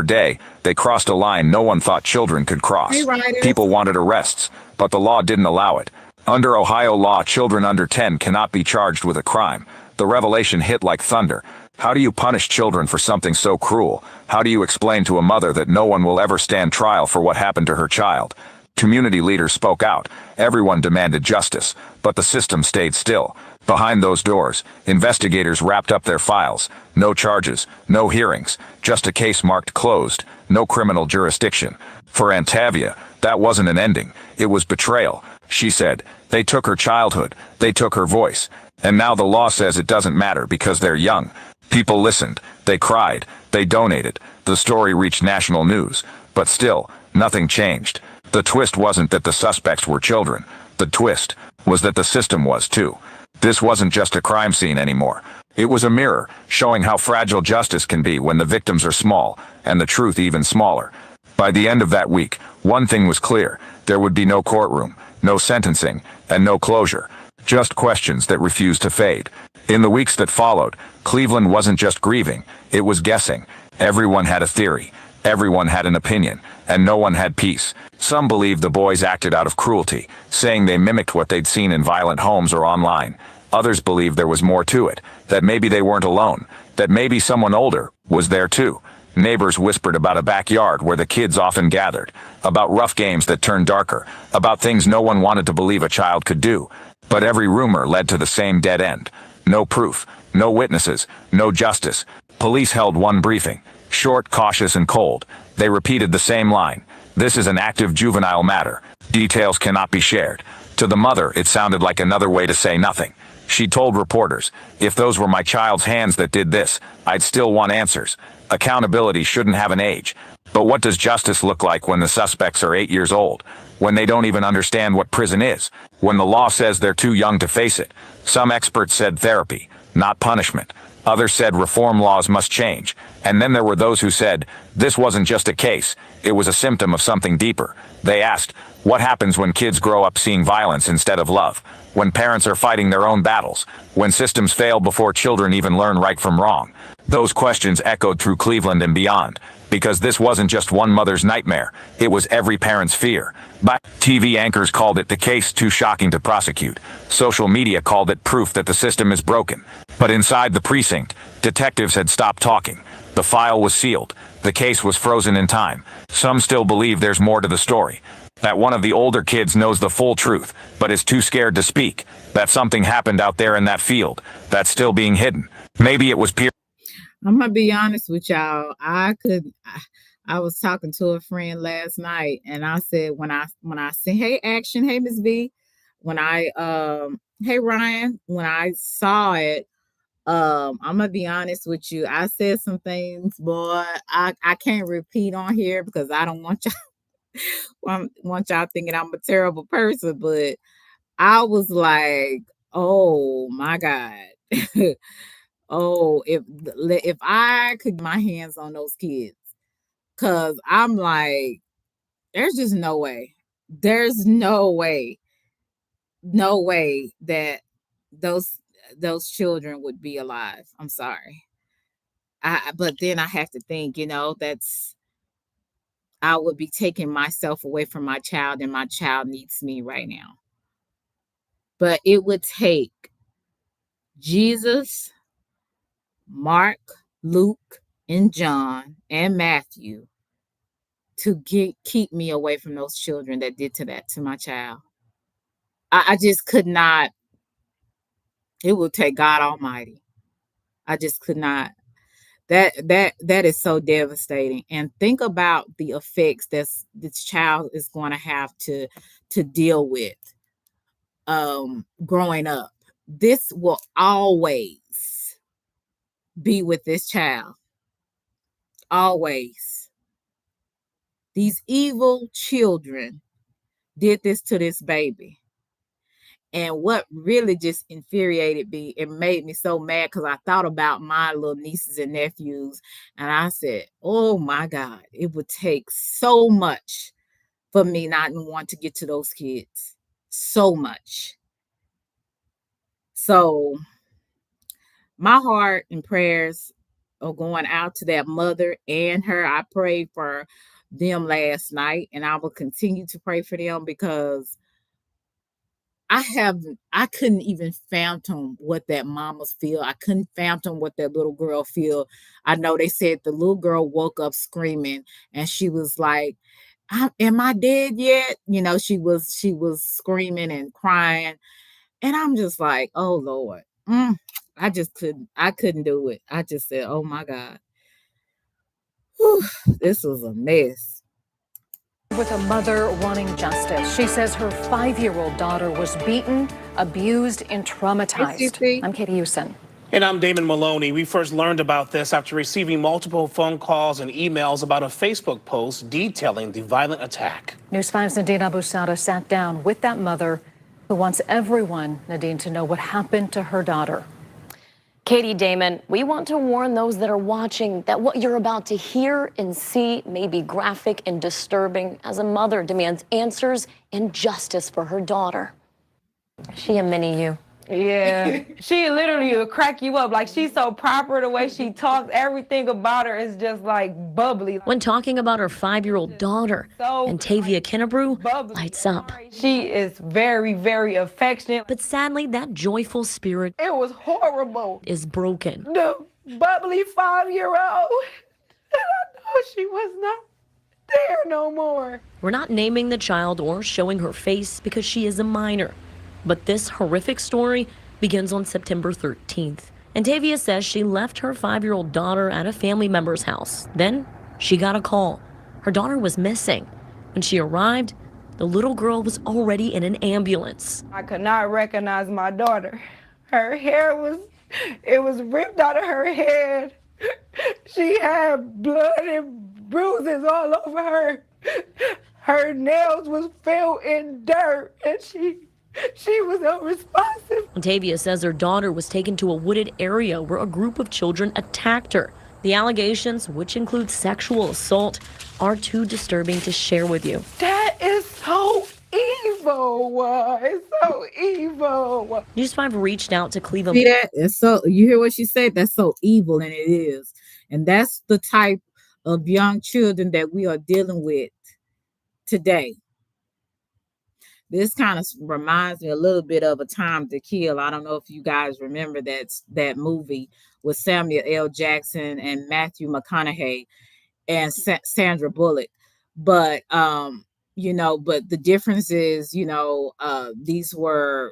Day, they crossed a line no one thought children could cross. Hey, Ryder. People wanted arrests, but the law didn't allow it. Under Ohio law, children under 10 cannot be charged with a crime. The revelation hit like thunder. How do you punish children for something so cruel? How do you explain to a mother that no one will ever stand trial for what happened to her child? Community leaders spoke out. Everyone demanded justice, but the system stayed still. Behind those doors, investigators wrapped up their files. No charges, no hearings, just a case marked closed, no criminal jurisdiction. For Antavia, that wasn't an ending, it was betrayal. She said, they took her childhood, they took her voice, and now the law says it doesn't matter because they're young. People listened, they cried, they donated. The story reached national news, but still, nothing changed. The twist wasn't that the suspects were children. The twist was that the system was too. This wasn't just a crime scene anymore. It was a mirror, showing how fragile justice can be when the victims are small, and the truth even smaller. By the end of that week, one thing was clear. There would be no courtroom, no sentencing, and no closure. Just questions that refused to fade. In the weeks that followed, Cleveland wasn't just grieving, it was guessing. Everyone had a theory. Everyone had an opinion, and no one had peace. Some believed the boys acted out of cruelty, saying they mimicked what they'd seen in violent homes or online. Others believed there was more to it, that maybe they weren't alone, that maybe someone older was there too. Neighbors whispered about a backyard where the kids often gathered, about rough games that turned darker, about things no one wanted to believe a child could do. But every rumor led to the same dead end. No proof, no witnesses, no justice. Police held one briefing, short, cautious, and cold. They repeated the same line. This is an active juvenile matter. Details cannot be shared. To the mother, it sounded like another way to say nothing. She told reporters, if those were my child's hands that did this, I'd still want answers. Accountability shouldn't have an age. But what does justice look like when the suspects are 8 years old? When they don't even understand what prison is? When the law says they're too young to face it? Some experts said therapy, not punishment. Others said reform laws must change. And then there were those who said, this wasn't just a case, it was a symptom of something deeper. They asked, what happens when kids grow up seeing violence instead of love? When parents are fighting their own battles? When systems fail before children even learn right from wrong? Those questions echoed through Cleveland and beyond. Because this wasn't just one mother's nightmare, it was every parent's fear. But TV anchors called it the case too shocking to prosecute. Social media called it proof that the system is broken. But inside the precinct, detectives had stopped talking. The file was sealed. The case was frozen in time. Some still believe there's more to the story. That one of the older kids knows the full truth, but is too scared to speak. That something happened out there in that field. That's still being hidden. Maybe it was I'm gonna be honest with y'all. I was talking to a friend last night, and I said, when I say, hey, Action, hey, Miss V, Hey Ryan, when I saw it, I'm gonna be honest with you. I said some things, boy. I can't repeat on here because I don't want want y'all thinking I'm a terrible person, but I was like, oh my God. Oh, if I could get my hands on those kids, because I'm like, there's just no way. There's no way that those those children would be alive. I'm sorry. But then I have to think, that's I would be taking myself away from my child, and my child needs me right now. But it would take Jesus, Mark, Luke, and John, and Matthew to keep me away from those children that did that to my child. I just could not. It would take God Almighty. I just could not. That is so devastating. And think about the effects this child is going to have to deal with growing up. This will always be with this child. Always. These evil children did this to this baby. And what really just infuriated me, it made me so mad because I thought about my little nieces and nephews. And I said, oh my God, it would take so much for me not to want to get to those kids. So much. So my heart and prayers are going out to that mother and her. I prayed for them last night, and I will continue to pray for them because I couldn't even fathom what that mama's feel. I couldn't fathom what that little girl feel. I know they said the little girl woke up screaming, and she was like, am I dead yet? She was screaming and crying. And I'm just like, oh Lord. I couldn't do it. I just said, oh my God. Whew, this was a mess. With a mother wanting justice. She says her 5-year-old daughter was beaten, abused, and traumatized. I'm Katie Houston. And I'm Damon Maloney. We first learned about this after receiving multiple phone calls and emails about a Facebook post detailing the violent attack. News 5's Nadine Abusada sat down with that mother who wants everyone, Nadine, to know what happened to her daughter. Katie, Damon, we want to warn those that are watching that what you're about to hear and see may be graphic and disturbing as a mother demands answers and justice for her daughter. She a mini you. Yeah, she literally will crack you up. Like, she's so proper, the way she talks, everything about her is just like bubbly. When talking about her 5-year-old daughter, and Tavia Kinnebrew lights up. She is very, very affectionate. But sadly, that joyful spirit It was horrible. is broken. The bubbly 5-year-old, and I know she was not there no more. We're not naming the child or showing her face because she is a minor. But this horrific story begins on September 13th. And Tavia says she left her 5-year-old daughter at a family member's house. Then she got a call. Her daughter was missing. When she arrived, the little girl was already in an ambulance. I could not recognize my daughter. Her hair was ripped out of her head. She had blood and bruises all over her. Her nails was filled in dirt, and she was unresponsive. Tavia says her daughter was taken to a wooded area where a group of children attacked her. The allegations, which include sexual assault, are too disturbing to share with you. That is so evil. It's so evil. News 5 reached out to Cleveland. See that? It's so, you hear what she said? That's so evil, and it is. And that's the type of young children that we are dealing with today. This kind of reminds me a little bit of A Time to Kill. I don't know if you guys remember that movie with Samuel L. Jackson and Matthew McConaughey and Sandra Bullock. But but the difference is, these were,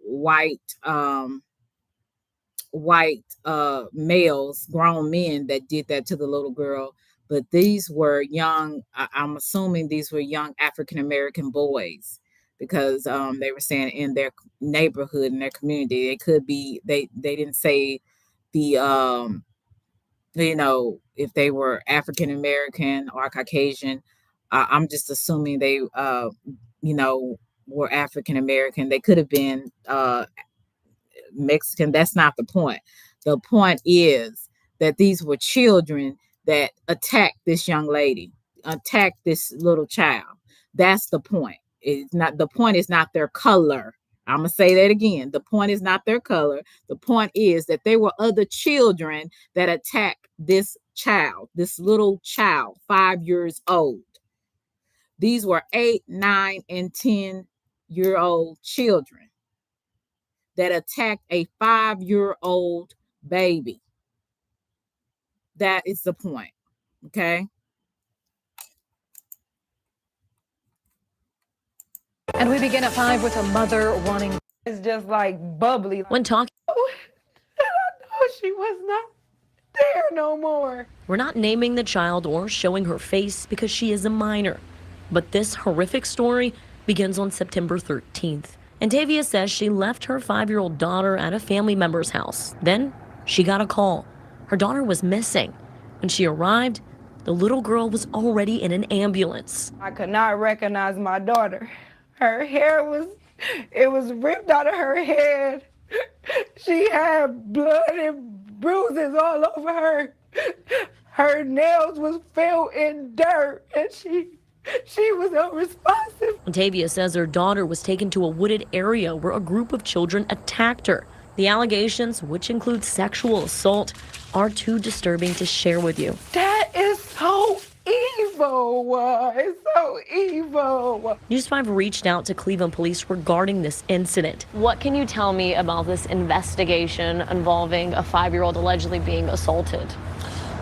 white males, grown men that did that to the little girl. But these were young, I'm assuming these were young African American boys because they were saying in their neighborhood, in their community. It could be they didn't say the if they were African American or Caucasian. I'm just assuming they were African American. They could have been Mexican. That's not the point. The point is that these were children that attacked this young lady, attacked this little child. That's the point. The point is not their color. I'm gonna say that again. The point is not their color. The point is that there were other children that attacked this child, this little child, 5 years old. These were 8, 9, and 10-year-old children that attacked a 5-year-old baby. That is the point. Okay. And we begin at 5 with a mother wanting. It's just like bubbly. When talking, Oh, she was not there no more. we're not naming the child or showing her face because she is a minor. But this horrific story begins on September 13th. And Tavia says she left her 5-year-old daughter at a family member's house. Then she got a call. Her daughter was missing. When she arrived, the little girl was already in an ambulance. I could not recognize my daughter. Her hair was ripped out of her head. She had blood and bruises all over her. Her nails was filled in dirt, and she was unresponsive. Tavia says her daughter was taken to a wooded area where a group of children attacked her. The allegations, which include sexual assault, are too disturbing to share with you. That is so evil. It's so evil. News 5 reached out to Cleveland police regarding this incident. What can you tell me about this investigation involving a 5-year-old allegedly being assaulted?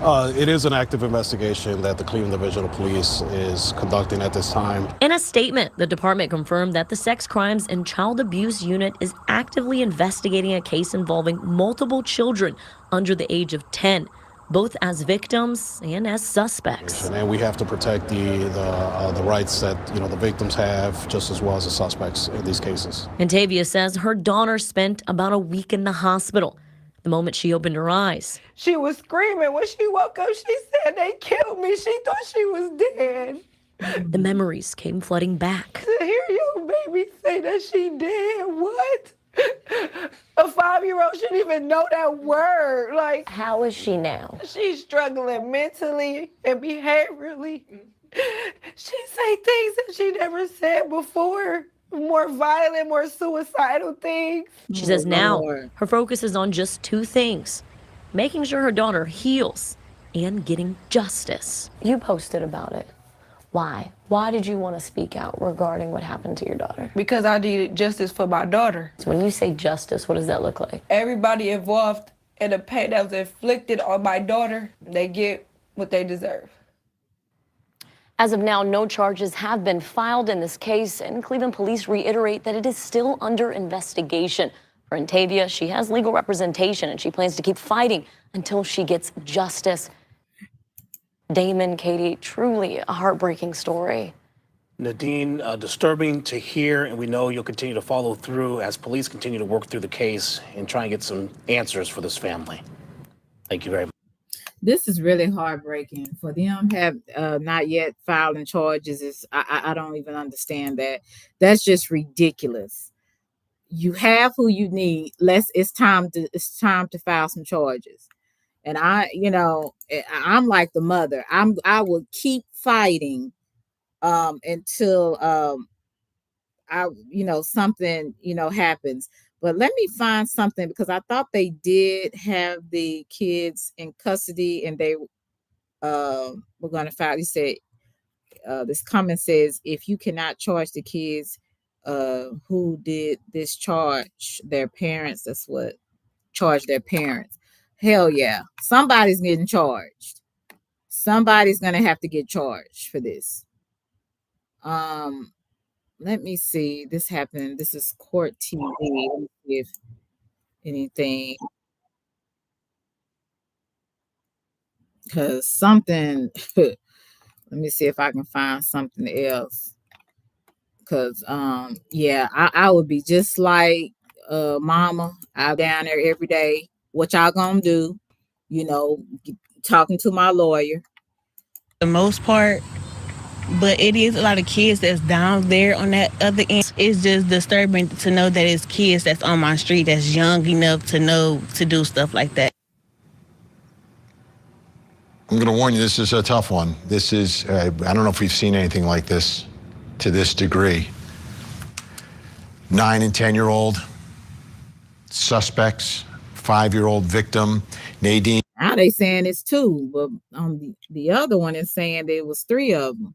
It is an active investigation that the Cleveland Division of Police is conducting at this time. In a statement, the department confirmed that the Sex Crimes and Child Abuse Unit is actively investigating a case involving multiple children under the age of 10, both as victims and as suspects. And we have to protect the rights that the victims have, just as well as the suspects in these cases. And Tavia says her daughter spent about a week in the hospital. The moment she opened her eyes, She was screaming. When she woke up, she said, "They killed me." She thought she was dead. the memories came flooding back. To hear your baby say that she dead, what? A 5-year-old shouldn't even know that word. Like, How is she now? she's struggling mentally and behaviorally. She say things that she never said before. More violent, more suicidal things. She says now Lord. her focus is on just 2 things: making sure her daughter heals and getting justice. You posted about it. Why? Why did you want to speak out regarding what happened to your daughter? Because I needed justice for my daughter. So when you say justice, what does that look like? Everybody involved in the pain that was inflicted on my daughter, they get what they deserve. As of now, no charges have been filed in this case, and Cleveland police reiterate that it is still under investigation. For Tavia, she has legal representation, and she plans to keep fighting until she gets justice. Damon, Katie, truly a heartbreaking story. Nadine, disturbing to hear, and we know you'll continue to follow through as police continue to work through the case and try and get some answers for this family. Thank you very much. This is really heartbreaking for them. Have not yet filing charges. I don't even understand that. That's just ridiculous. You have who you need. It's time to file some charges. And I'm like the mother. I will keep fighting until something happens. But let me find something, because I thought they did have the kids in custody, and they were going to file. You said this comment says, if you cannot charge the kids, who did this charge their parents? That's what charge their parents. Hell yeah, somebody's getting charged. Somebody's going to have to get charged for this. Let me see. This happened. This is Court TV. Let me see if anything. Because something, let me see if I can find something else. Cause yeah, I would be just like mama. I'm down there every day. What y'all gonna do? You know, talking to my lawyer. The most part, but it is a lot of kids that's down there on that other end. It's just disturbing to know that it's kids that's on my street that's young enough to know to do stuff like that. I'm going to warn you, this is a tough one. This is, I don't know if we've seen anything like this to this degree. 9 and 10-year-old suspects, 5-year-old victim, Nadine. Now they saying it's 2, but the other one is saying there was 3 of them.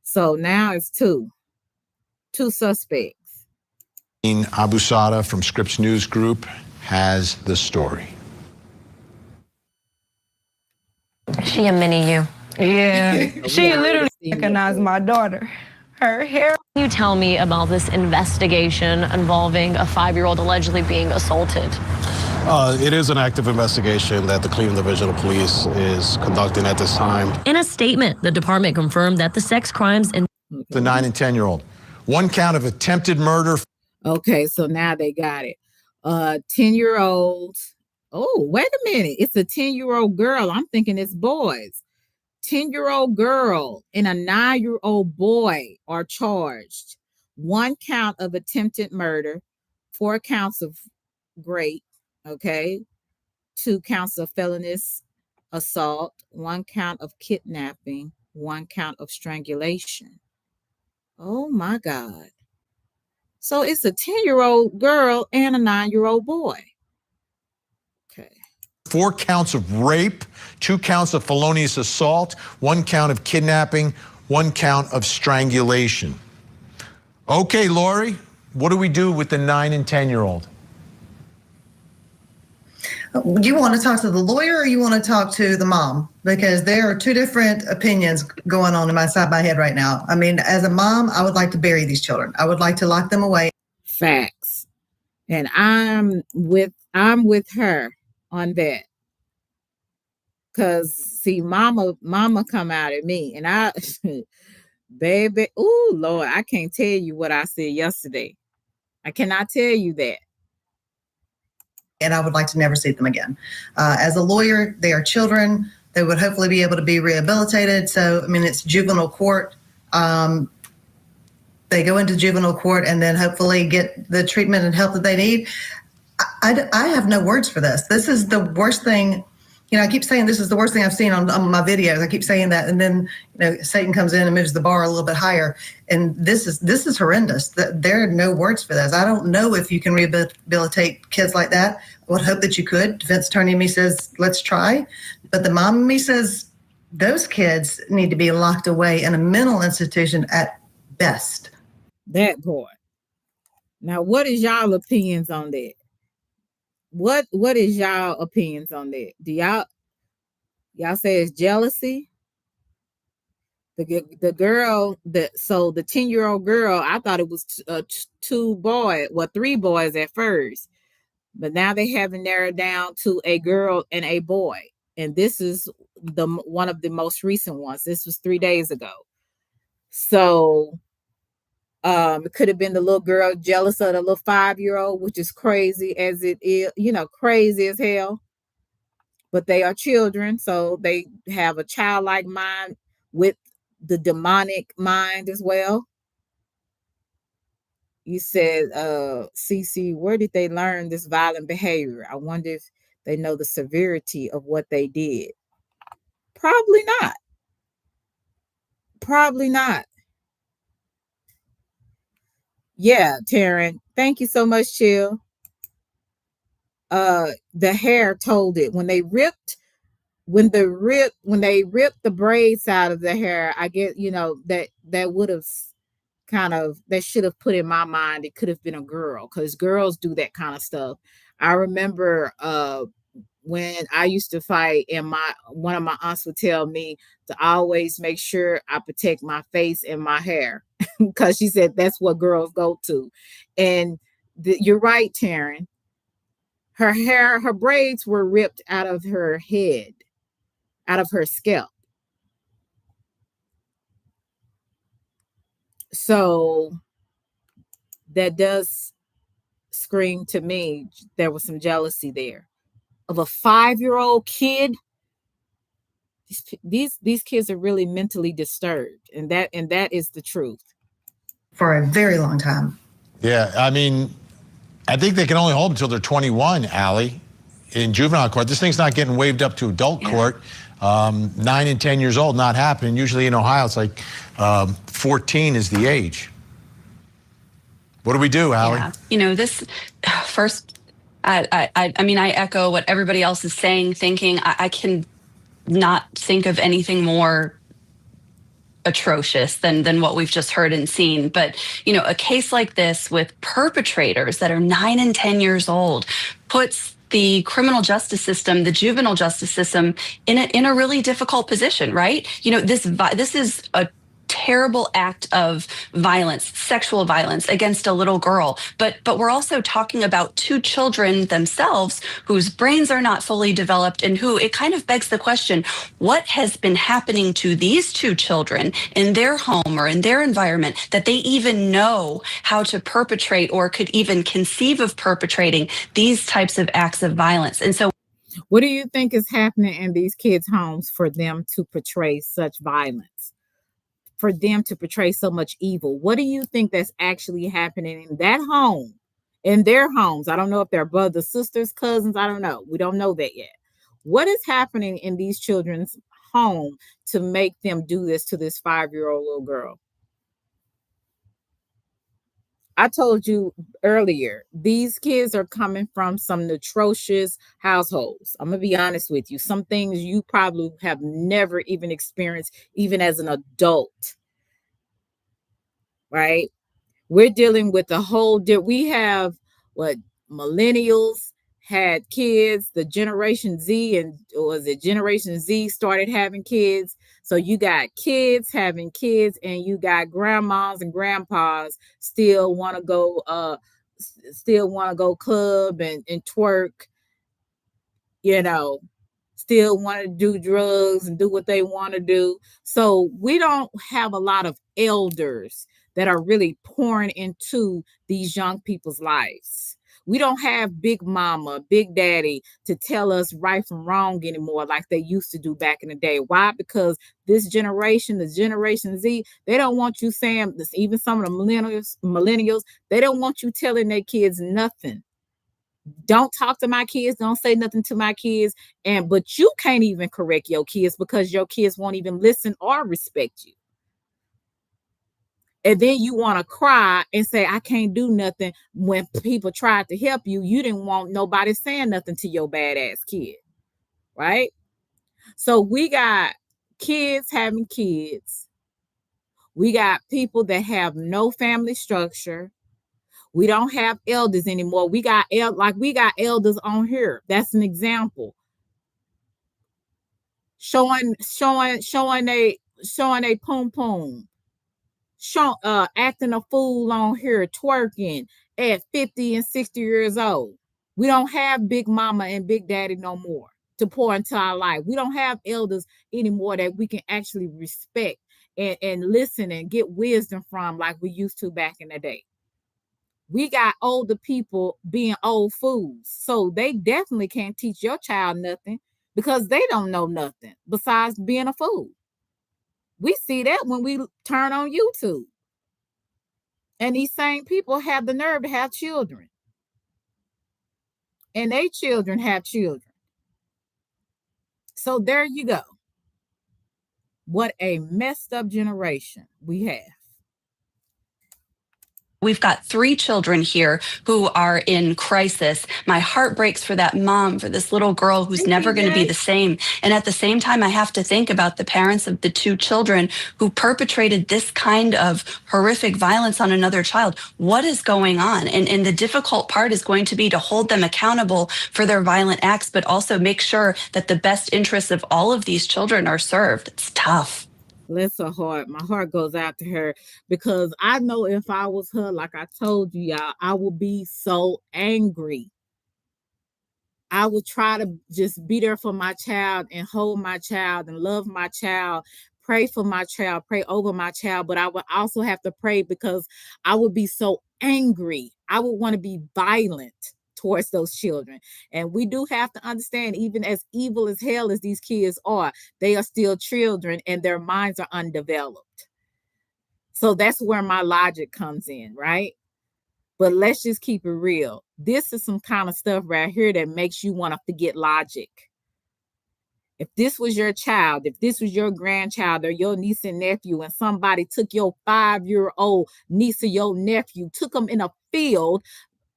So now it's 2 suspects. Abusada from Scripps News Group has the story. She a mini you. Yeah. She literally recognized my daughter. Her hair. Can you tell me about this investigation involving a 5-year-old allegedly being assaulted? It is an active investigation that the Cleveland Division of Police is conducting at this time. In a statement, the department confirmed that the sex crimes and The 9 and 10-year-old. 1 count of attempted murder. Okay, so now they got it. 10-year-old. Oh, wait a minute. It's a 10-year-old girl. I'm thinking it's boys. 10-year-old girl and a 9-year-old boy are charged. 1 count of attempted murder, 4 counts of rape, okay, 2 counts of felonious assault, 1 count of kidnapping, 1 count of strangulation. Oh my God. So it's a 10-year-old girl and a 9-year-old boy. Okay. 4 counts of rape, 2 counts of felonious assault, 1 count of kidnapping, 1 count of strangulation. Okay, Lori, what do we do with the 9 and 10-year-old? You want to talk to the lawyer or you want to talk to the mom? Because there are 2 different opinions going on in my side of my head right now. I mean, as a mom, I would like to bury these children. I would like to lock them away. Facts. And I'm with her on that. Cause see, mama come out at me and I baby, oh Lord, I can't tell you what I said yesterday. I cannot tell you that. And I would like to never see them again. As a lawyer, they are children. They would hopefully be able to be rehabilitated. So, I mean, it's juvenile court. They go into juvenile court and then hopefully get the treatment and help that they need. I have no words for this. This is the worst thing. You know, I keep saying this is the worst thing I've seen on my videos. I keep saying that. And then, you know, Satan comes in and moves the bar a little bit higher. And this is horrendous. There are no words for this. I don't know if you can rehabilitate kids like that. I would hope that you could. Defense attorney in me says, let's try. But the mom in me says those kids need to be locked away in a mental institution at best. That part. Now, what is y'all opinions on that? What is y'all opinions on that? Do y'all say it's jealousy? The girl so the 10-year-old girl, I thought it was 3 boys at first, but now they haven't narrowed down to a girl and a boy, and this is one of the most recent ones. This was 3 days ago. So it could have been the little girl jealous of the little 5-year-old, which is crazy as it is, you know, crazy as hell. But they are children, so they have a childlike mind with the demonic mind as well. You said, CC, where did they learn this violent behavior? I wonder if they know the severity of what they did. Probably not. Probably not. Yeah, Taryn. Thank you so much, Chill. The hair told it when they ripped the braids out of the hair. I get, you know, that would have that should have put in my mind it could have been a girl, because girls do that kind of stuff. I remember when I used to fight, and one of my aunts would tell me to always make sure I protect my face and my hair, because she said that's what girls go to. And you're right, Taryn. Her hair, her braids were ripped out of her head, out of her scalp. So that does scream to me there was some jealousy there of a 5-year-old kid. These kids are really mentally disturbed, and that is the truth. For a very long time. Yeah, I mean, I think they can only hold them until they're 21, Allie, in juvenile court. This thing's not getting waived up to adult court. 9 and 10 years old, not happening. Usually in Ohio, it's like 14 is the age. What do we do, Allie? Yeah. You know, this first, I mean, I echo what everybody else is saying, thinking. I can not think of anything more atrocious than what we've just heard and seen. But, you know, a case like this with perpetrators that are 9 and 10 years old puts the criminal justice system, the juvenile justice system, in a really difficult position, right? You know, this is a terrible act of violence, sexual violence against a little girl. But we're also talking about 2 children themselves whose brains are not fully developed, and who, it kind of begs the question, what has been happening to these 2 children in their home or in their environment that they even know how to perpetrate or could even conceive of perpetrating these types of acts of violence? And so what do you think is happening in these kids' homes for them to portray such violence? For them to portray so much evil? What do you think that's actually happening in that home, in their homes? I don't know if they're brothers, sisters, cousins. I don't know. We don't know that yet. What is happening in these children's home to make them do this to this 5-year-old little girl? I told you earlier, these kids are coming from some atrocious households. I'm going to be honest with you. Some things you probably have never even experienced, even as an adult. Right? We're dealing with the whole, we have what millennials had kids, the Generation Z, and was it Generation Z started having kids. So you got kids having kids, and you got grandmas and grandpas still want to go club and twerk, you know, still want to do drugs and do what they want to do. So we don't have a lot of elders that are really pouring into these young people's lives. We don't have big mama, big daddy to tell us right from wrong anymore like they used to do back in the day. Why? Because this generation, the Generation Z, they don't want you saying this. Even some of the millennials, they don't want you telling their kids nothing. Don't talk to my kids. Don't say nothing to my kids. But you can't even correct your kids because your kids won't even listen or respect you. And then you want to cry and say, I can't do nothing. When people tried to help you, you didn't want nobody saying nothing to your badass kid. Right? So we got kids having kids. We got people that have no family structure. We don't have elders anymore. We got elders on here. That's an example. Showing a pom pom. Acting a fool on here, twerking at 50 and 60 years old. We don't have big mama and big daddy no more to pour into our life. We don't have elders anymore that we can actually respect and listen and get wisdom from like we used to back in the day. We got older people being old fools. So they definitely can't teach your child nothing because they don't know nothing besides being a fool. We see that when we turn on YouTube. And these same people have the nerve to have children. And their children have children. So there you go. What a messed up generation we have. We've got 3 children here who are in crisis. My heart breaks for that mom, for this little girl who's never going to be the same. And at the same time, I have to think about the parents of the 2 children who perpetrated this kind of horrific violence on another child. What is going on? And the difficult part is going to be to hold them accountable for their violent acts, but also make sure that the best interests of all of these children are served. It's tough. Bless her heart. My heart goes out to her because I know if I was her, like I told you, y'all, I would be so angry. I would try to just be there for my child and hold my child and love my child, pray for my child, pray over my child. But I would also have to pray because I would be so angry. I would want to be violent towards those children. And we do have to understand, even as evil as hell as these kids are, they are still children and their minds are undeveloped. So that's where my logic comes in, right? But let's just keep it real. This is some kind of stuff right here that makes you want to forget logic. If this was your child, if this was your grandchild or your niece and nephew, and somebody took your 5-year-old niece or your nephew, took them in a field,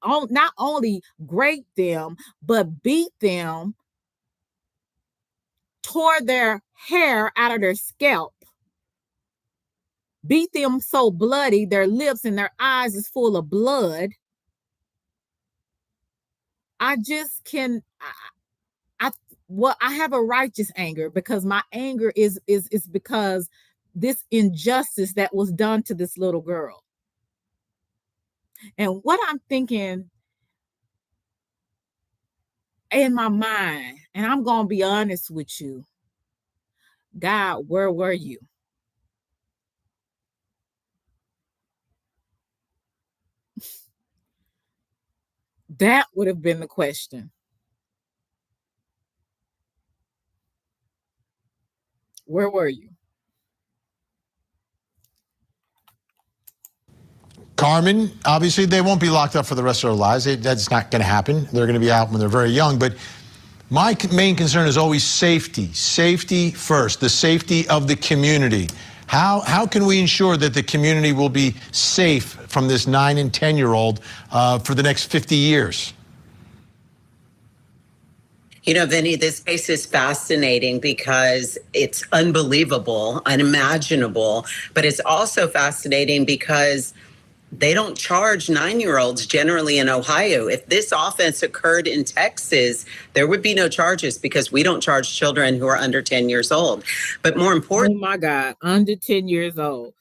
not only raped them, but beat them, tore their hair out of their scalp, beat them so bloody, their lips and their eyes is full of blood. I just can, I have a righteous anger, because my anger is because this injustice that was done to this little girl. And what I'm thinking in my mind, and I'm going to be honest with you, God, where were you? That would have been the question. Where were you? Carmen, obviously they won't be locked up for the rest of their lives. That's not going to happen. They're going to be out when they're very young. But my main concern is always safety. Safety first, the safety of the community. How can we ensure that the community will be safe from this 9 and 10-year-old for the next 50 years? You know, Vinny, this case is fascinating because it's unbelievable, unimaginable, but it's also fascinating because they don't charge 9-year-olds generally in Ohio. If this offense occurred in Texas, there would be no charges because we don't charge children who are under 10 years old. But more important— Oh my God, under 10 years old.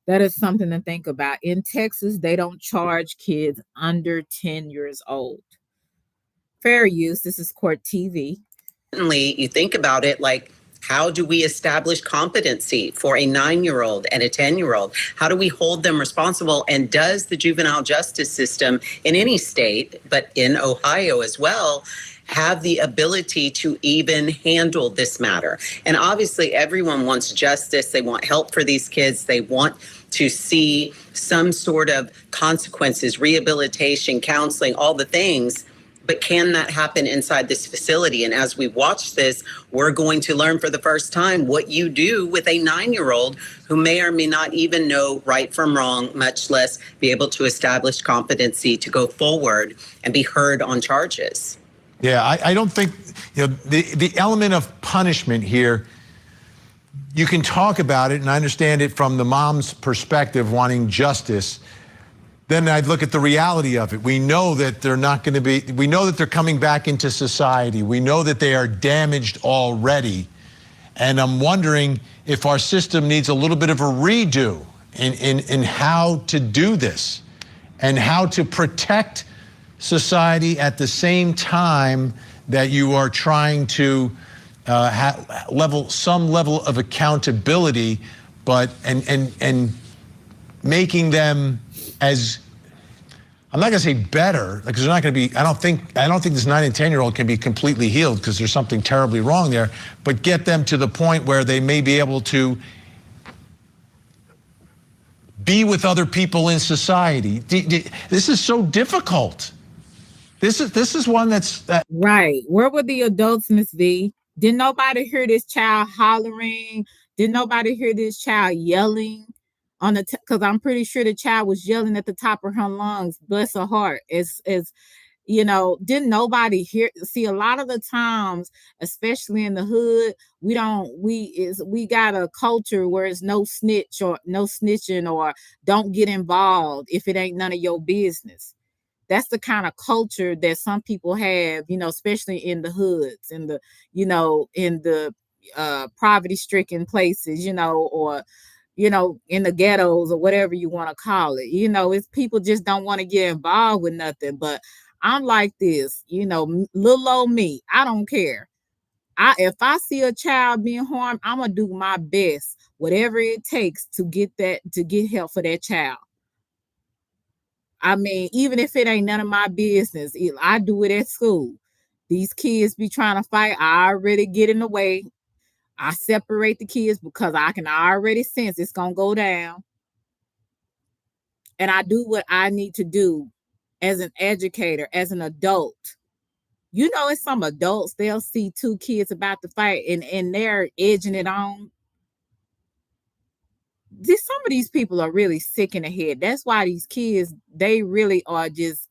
That is something to think about. In Texas, they don't charge kids under 10 years old. Fair use. This is Court TV. You think about it, like, how do we establish competency for a 9-year-old and a 10-year-old? How do we hold them responsible? And does the juvenile justice system in any state, but in Ohio as well, have the ability to even handle this matter? And obviously everyone wants justice. They want help for these kids. They want to see some sort of consequences, rehabilitation, counseling, all the things. But can that happen inside this facility? And as we watch this, we're going to learn for the first time what you do with a 9-year-old who may or may not even know right from wrong, much less be able to establish competency to go forward and be heard on charges. Yeah, I don't think, the element of punishment here, you can talk about it, and I understand it from the mom's perspective, wanting justice. Then I'd look at the reality of it. We know that they're not going to be, we know that they're coming back into society. We know that they are damaged already. And I'm wondering if our system needs a little bit of a redo in how to do this and how to protect society at the same time that you are trying to some level of accountability, but and making them as, I'm not going to say better, because they're not going to be, I don't think this 9 and 10-year-old can be completely healed because there's something terribly wrong there, but get them to the point where they may be able to be with other people in society. This is so difficult. This is one that's right. Where were the adults, Miss V? Did nobody hear this child hollering? Did nobody hear this child yelling on the? Because I'm pretty sure the child was yelling at the top of her lungs. Bless her heart. As you know, didn't nobody hear? See, a lot of the times, especially in the hood, we got a culture where it's no snitch or no snitching or don't get involved if it ain't none of your business. That's the kind of culture that some people have, especially in the hoods, in the, in the poverty-stricken places, or, in the ghettos or whatever you want to call it. It's people just don't want to get involved with nothing. But I'm like this, little old me, I don't care. If I see a child being harmed, I'm gonna do my best, whatever it takes to get help for that child. I mean, even if it ain't none of my business, I do it at school. These kids be trying to fight. I already get in the way. I separate the kids because I can already sense it's going to go down. And I do what I need to do as an educator, as an adult. You know, it's some adults, they'll see two kids about to fight and they're edging it on. Some of these people are really sick in the head. That's why these kids, they really are just,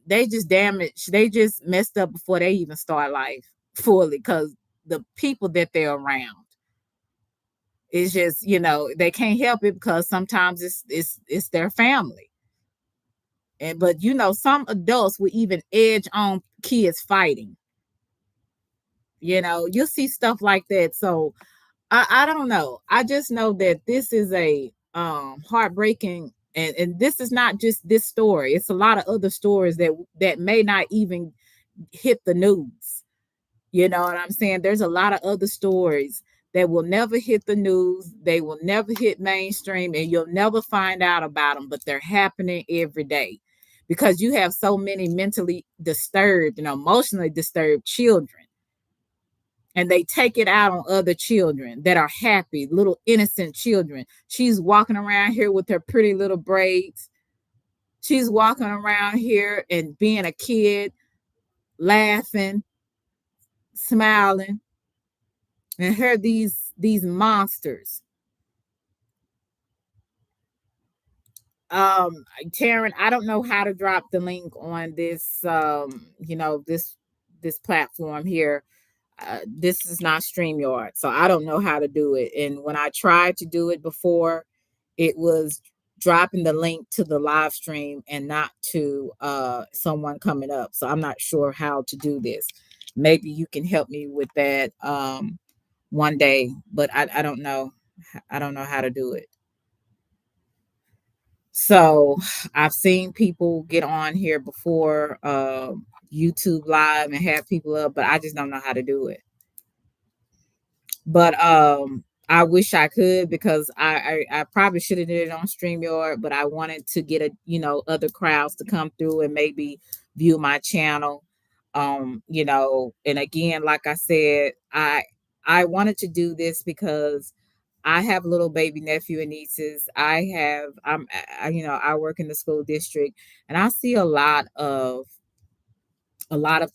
they just damaged, they just messed up before they even start life fully, because the people that they're around. It's just, you know, they can't help it because sometimes it's their family. But you know, some adults will even edge on kids fighting. You know, you'll see stuff like that. So I don't know. I just know that this is a heartbreaking, and this is not just this story. It's a lot of other stories that may not even hit the news. You know what I'm saying? There's a lot of other stories that will never hit the news. They will never hit mainstream, and you'll never find out about them, but they're happening every day because you have so many mentally disturbed and emotionally disturbed children. And they take it out on other children that are happy, little innocent children. She's walking around here with her pretty little braids. She's walking around here and being a kid, laughing, smiling. And here these monsters. Taryn, I don't know how to drop the link on this you know, this platform here. This is not StreamYard, so I don't know how to do it. And when I tried to do it before, it was dropping the link to the live stream and not to someone coming up. So I'm not sure how to do this. Maybe you can help me with that one day, but I don't know. I don't know how to do it. So I've seen people get on here before YouTube live and have people up, but I just don't know how to do it. But I wish I could, because I probably should have did it on StreamYard, but I wanted to get other crowds to come through and maybe view my channel. You know, and again, like I said, I wanted to do this because I have little baby nephew and nieces. I work in the school district, and I see a lot of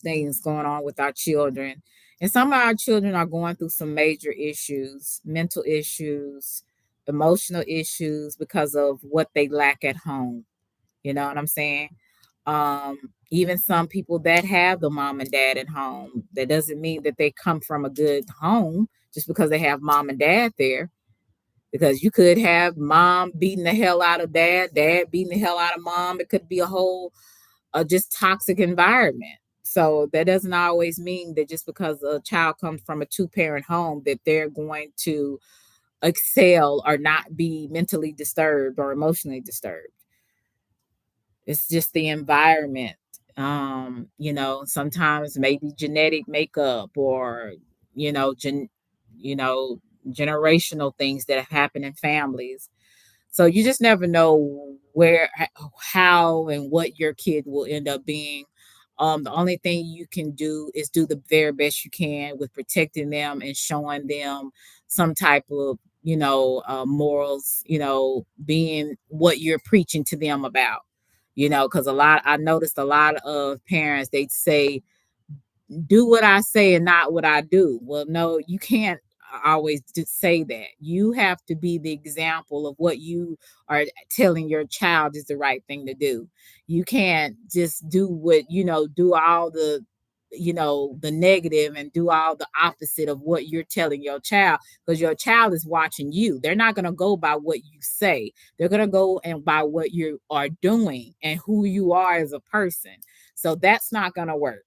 things going on with our children. And some of our children are going through some major issues, mental issues, emotional issues, because of what they lack at home. You know what I'm saying? Even some people that have the mom and dad at home, that doesn't mean that they come from a good home just because they have mom and dad there. Because you could have mom beating the hell out of dad, dad beating the hell out of mom. It could be a whole just toxic environment. So that doesn't always mean that just because a child comes from a two-parent home that they're going to excel or not be mentally disturbed or emotionally disturbed. It's just the environment. You know, sometimes maybe genetic makeup, or generational things that have happened in families. So you just never know where, how, and what your kid will end up being. The only thing you can do is do the very best you can with protecting them and showing them some type of, morals, being what you're preaching to them about, because I noticed a lot of parents, they say, do what I say and not what I do. Well, no, you can't always just say that. You have to be the example of what you are telling your child is the right thing to do. You can't just do what, do all the, the negative and do all the opposite of what you're telling your child, because your child is watching you. They're not going to go by what you say. They're going to go and by what you are doing and who you are as a person. So that's not going to work.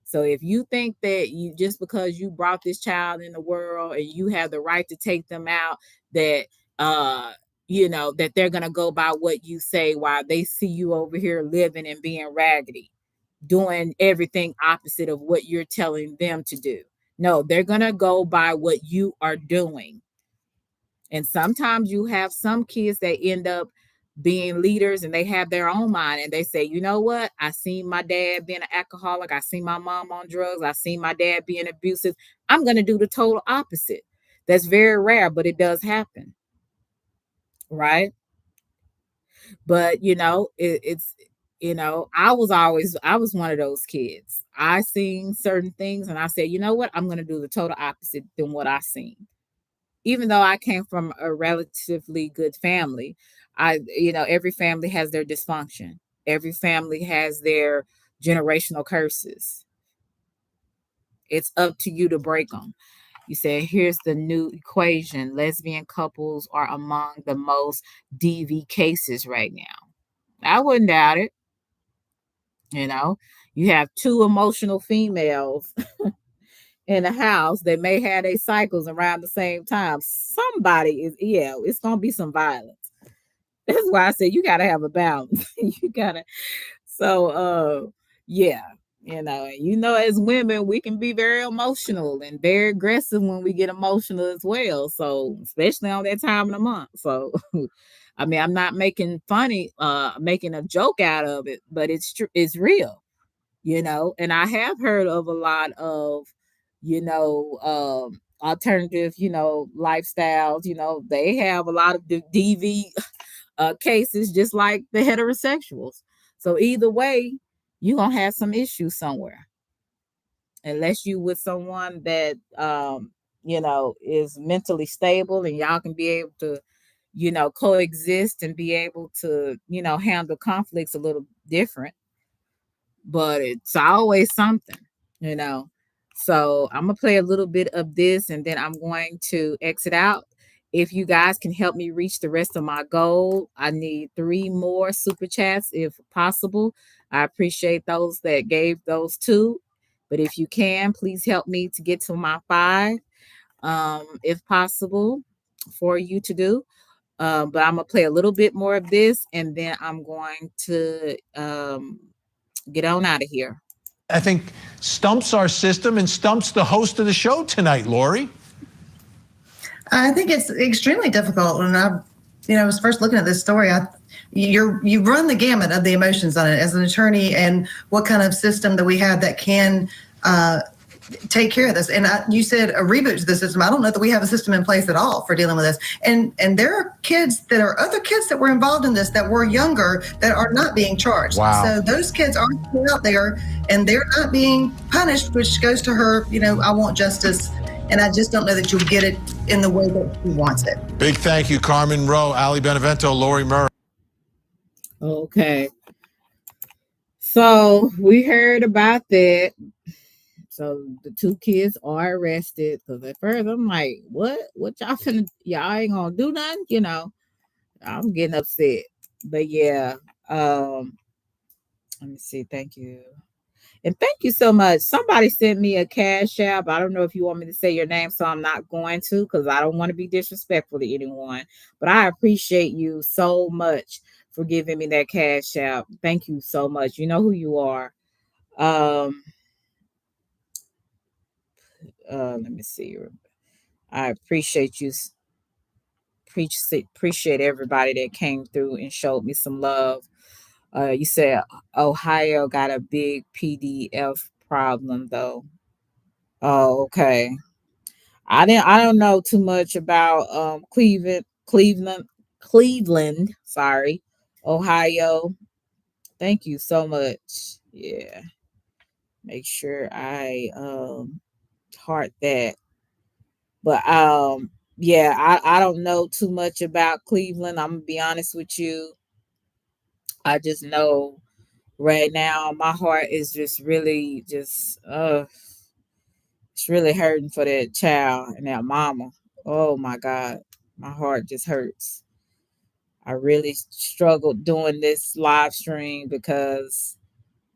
So if you think that you, just because you brought this child in the world and you have the right to take them out, that that they're gonna go by what you say while they see you over here living and being raggedy, doing everything opposite of what you're telling them to do. No, they're gonna go by what you are doing. And sometimes you have some kids that end up being leaders and they have their own mind and they say, you know what? I seen my dad being an alcoholic. I seen my mom on drugs. I seen my dad being abusive. I'm going to do the total opposite. That's very rare, but it does happen. Right. But, it's, I was one of those kids. I seen certain things and I said, you know what? I'm going to do the total opposite than what I seen. Even though I came from a relatively good family, every family has their dysfunction. Every family has their generational curses. It's up to you to break them. You say, here's the new equation. Lesbian couples are among the most DV cases right now. I wouldn't doubt it. You have two emotional females in the house that may have their cycles around the same time. Somebody it's gonna be some violence. That's why I said you gotta have a balance. As women, we can be very emotional and very aggressive when we get emotional as well. So especially on that time of the month. So I mean, I'm not making making a joke out of it, but it's true, it's real, and I have heard of a lot of alternative, lifestyles. They have a lot of DV cases just like the heterosexuals. So either way, you're gonna have some issues somewhere. Unless you with someone that is mentally stable and y'all can be able to, coexist and be able to, handle conflicts a little different. But it's always something, you know. So I'm gonna play a little bit of this and then I'm going to exit out. If you guys can help me reach the rest of my goal, I need 3 more super chats if possible. I appreciate those that gave those 2. But if you can, please help me to get to my 5, if possible, for you to do. But I'm gonna play a little bit more of this and then I'm going to get on out of here. I think stumps our system and stumps the host of the show tonight, Lori. I think it's extremely difficult. And I was first looking at this story. You run the gamut of the emotions on it as an attorney, and what kind of system that we have that can take care of this. And you said a reboot to the system. I don't know that we have a system in place at all for dealing with this. And there are other kids that were involved in this that were younger that are not being charged. Wow. So those kids are still out there and they're not being punished, which goes to her, I want justice. And I just don't know that you'll get it in the way that she wants it. Big thank you, Carmen Rowe, Ali Benevento, Lori Murray. Okay. So we heard about that. So the 2 kids are arrested. Because at first I'm like, what y'all finna, y'all ain't gonna do nothing, I'm getting upset. But yeah, let me see. Thank you. And thank you so much. Somebody sent me a Cash App. I don't know if you want me to say your name, so I'm not going to, because I don't want to be disrespectful to anyone. But I appreciate you so much for giving me that Cash App. Thank you so much. You know who you are. Let me see. I appreciate you. Appreciate everybody that came through and showed me some love. You said Ohio got a big PDF problem though. Oh, okay. I don't know too much about Cleveland, sorry, Ohio. Thank you so much. Yeah. Make sure I heart that. But yeah, I don't know too much about Cleveland. I'm gonna be honest with you. I just know right now my heart is just really it's really hurting for that child and that mama. Oh my God. My heart just hurts. I really struggled doing this live stream because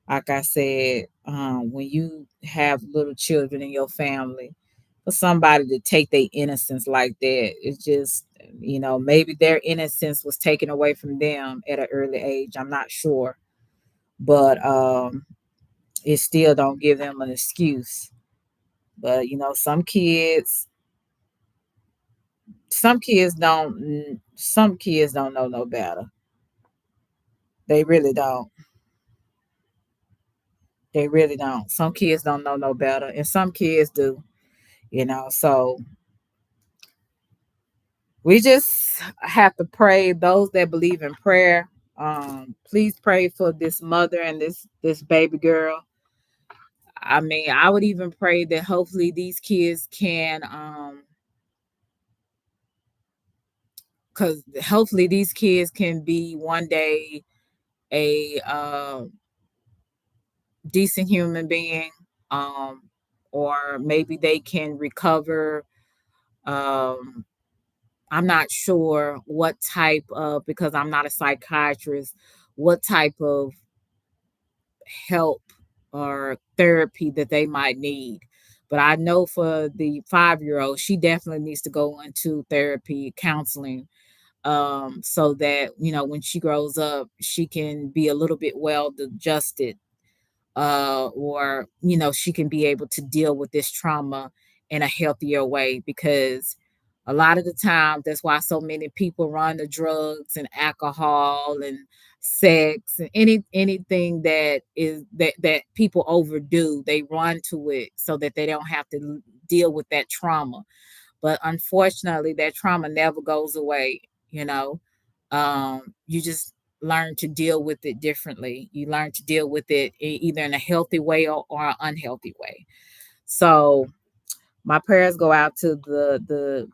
like I said, when you have little children in your family, for somebody to take their innocence like that, it's just, maybe their innocence was taken away from them at an early age. I'm not sure. But it still don't give them an excuse. But, some kids don't know no better. They really don't. They really don't. Some kids don't know no better, and some kids do, So we just have to pray. Those that believe in prayer, please pray for this mother and this baby girl. I mean, I would even pray that hopefully these kids can, because hopefully these kids can be one day a decent human being, or maybe they can recover. Um, I'm not sure what type of, because I'm not a psychiatrist, what type of help or therapy that they might need. But I know for the 5-year-old, she definitely needs to go into therapy, counseling, so that, when she grows up, she can be a little bit well adjusted, or, she can be able to deal with this trauma in a healthier way, because a lot of the time that's why so many people run to drugs and alcohol and sex and anything that people overdo. They run to it so that they don't have to deal with that trauma, but unfortunately that trauma never goes away. You just learn to deal with it differently. You learn to deal with it either in a healthy way or an unhealthy way. So my prayers go out to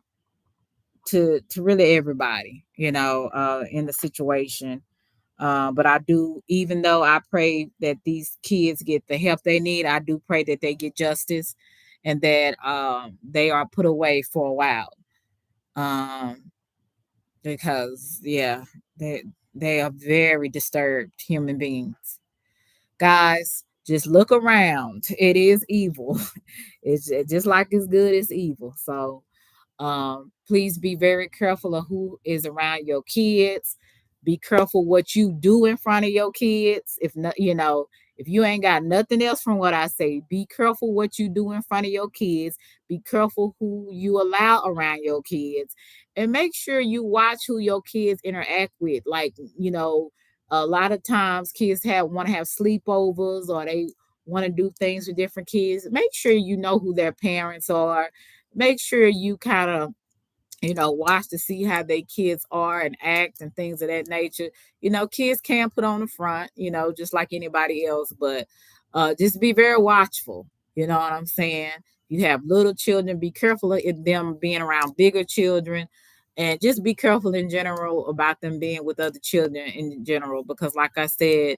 to really everybody, in the situation. But I do, even though I pray that these kids get the help they need, I do pray that they get justice and that they are put away for a while. Um, because they are very disturbed human beings. Guys, just look around. It is evil. It's just like it's good as evil. So please be very careful of who is around your kids. Be careful what you do in front of your kids. If not, if you ain't got nothing else from what I say, be careful what you do in front of your kids. Be careful who you allow around your kids, and make sure you watch who your kids interact with. Like, a lot of times kids want to have sleepovers, or they want to do things with different kids. Make sure you know who their parents are. Make sure you kind of, watch to see how their kids are and act and things of that nature. Kids can put on the front, just like anybody else, but just be very watchful. You know what I'm saying? You have little children, be careful of them being around bigger children, and just be careful in general about them being with other children in general, because like I said,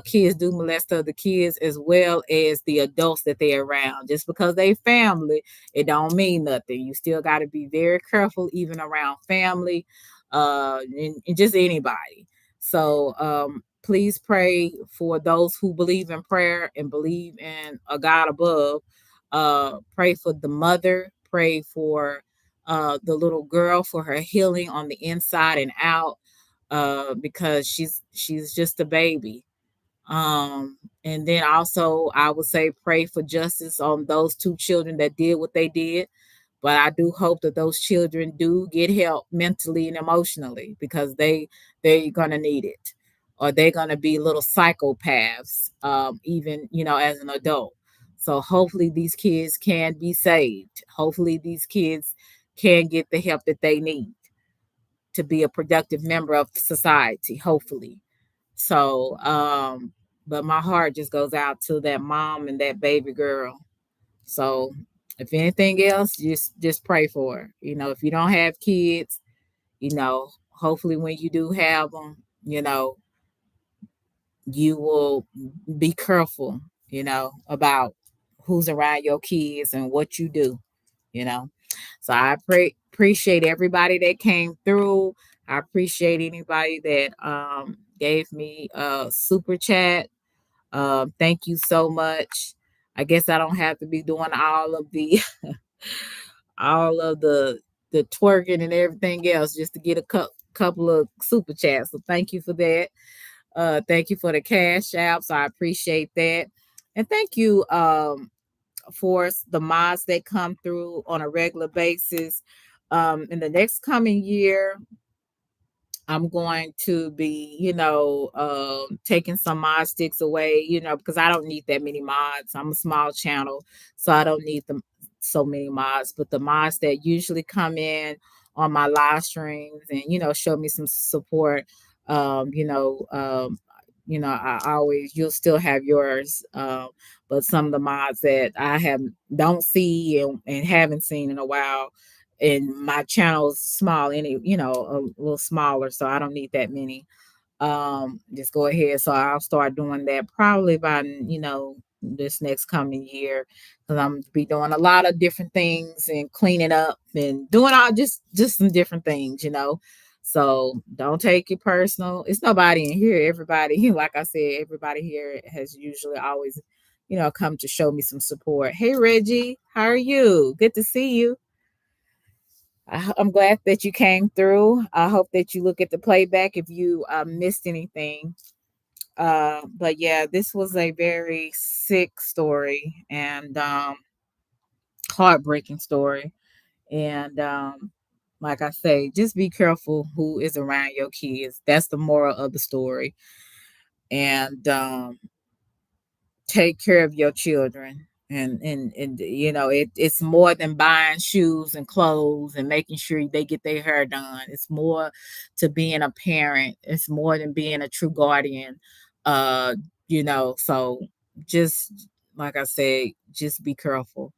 kids do molest other kids as well as the adults that they're around. Just because they family, it don't mean nothing. You still got to be very careful even around family, and just anybody. So please pray for those who believe in prayer and believe in a God above. Pray for the mother. Pray for the little girl, for her healing on the inside and out, because she's just a baby. And then also I would say pray for justice on those 2 children that did what they did. But I do hope that those children do get help mentally and emotionally, because they're gonna need it, or they're gonna be little psychopaths, even as an adult. So hopefully these kids can be saved. Hopefully these kids can get the help that they need to be a productive member of society, hopefully. So but my heart just goes out to that mom and that baby girl. So if anything else, just pray for her. If you don't have kids, hopefully when you do have them, you will be careful, about who's around your kids and what you do, you know. So I appreciate everybody that came through. I appreciate anybody that gave me a super chat. Thank you so much. I guess I don't have to be doing all of the all of the twerking and everything else just to get a couple of super chats. So thank you for that. Thank you for the cash apps. I appreciate that. And thank you for the mods that come through on a regular basis. In the next coming year, I'm going to be, taking some mod sticks away, because I don't need that many mods. I'm a small channel, so I don't need so many mods. But the mods that usually come in on my live streams and, show me some support, um, you know, um, I always you'll still have yours. But some of the mods that don't see and haven't seen in a while, and my channel's small, a little smaller, so I don't need that many. Just go ahead. So I'll start doing that probably by this next coming year, because I'm be doing a lot of different things and cleaning up and doing all just some different things. So don't take it personal. It's nobody in here. Everybody, like I said, everybody here has usually always, come to show me some support. Hey Reggie, how are you? Good to see you. I'm glad that you came through. I hope that you look at the playback if you missed anything. But yeah, this was a very sick story and heartbreaking story. And like I say, just be careful who is around your kids. That's the moral of the story. And take care of your children. And it's more than buying shoes and clothes and making sure they get their hair done. It's more to being a parent. It's more than being a true guardian. So just like I said, just be careful.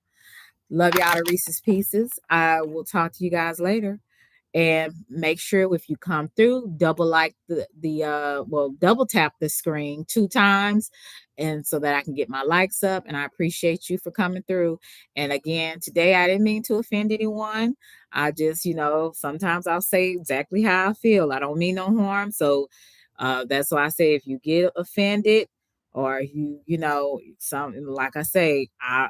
Love y'all to Reese's Pieces. I will talk to you guys later. And make sure if you come through, double tap the screen 2 times, and so that I can get my likes up. And I appreciate you for coming through. And again, today I didn't mean to offend anyone. I just, sometimes I'll say exactly how I feel. I don't mean no harm. So that's why I say if you get offended, or something, like I say, I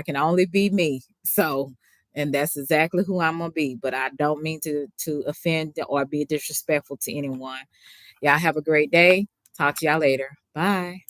can only be me. So, and that's exactly who I'm gonna be. But I don't mean to offend or be disrespectful to anyone. Y'all have a great day. Talk to y'all later. Bye.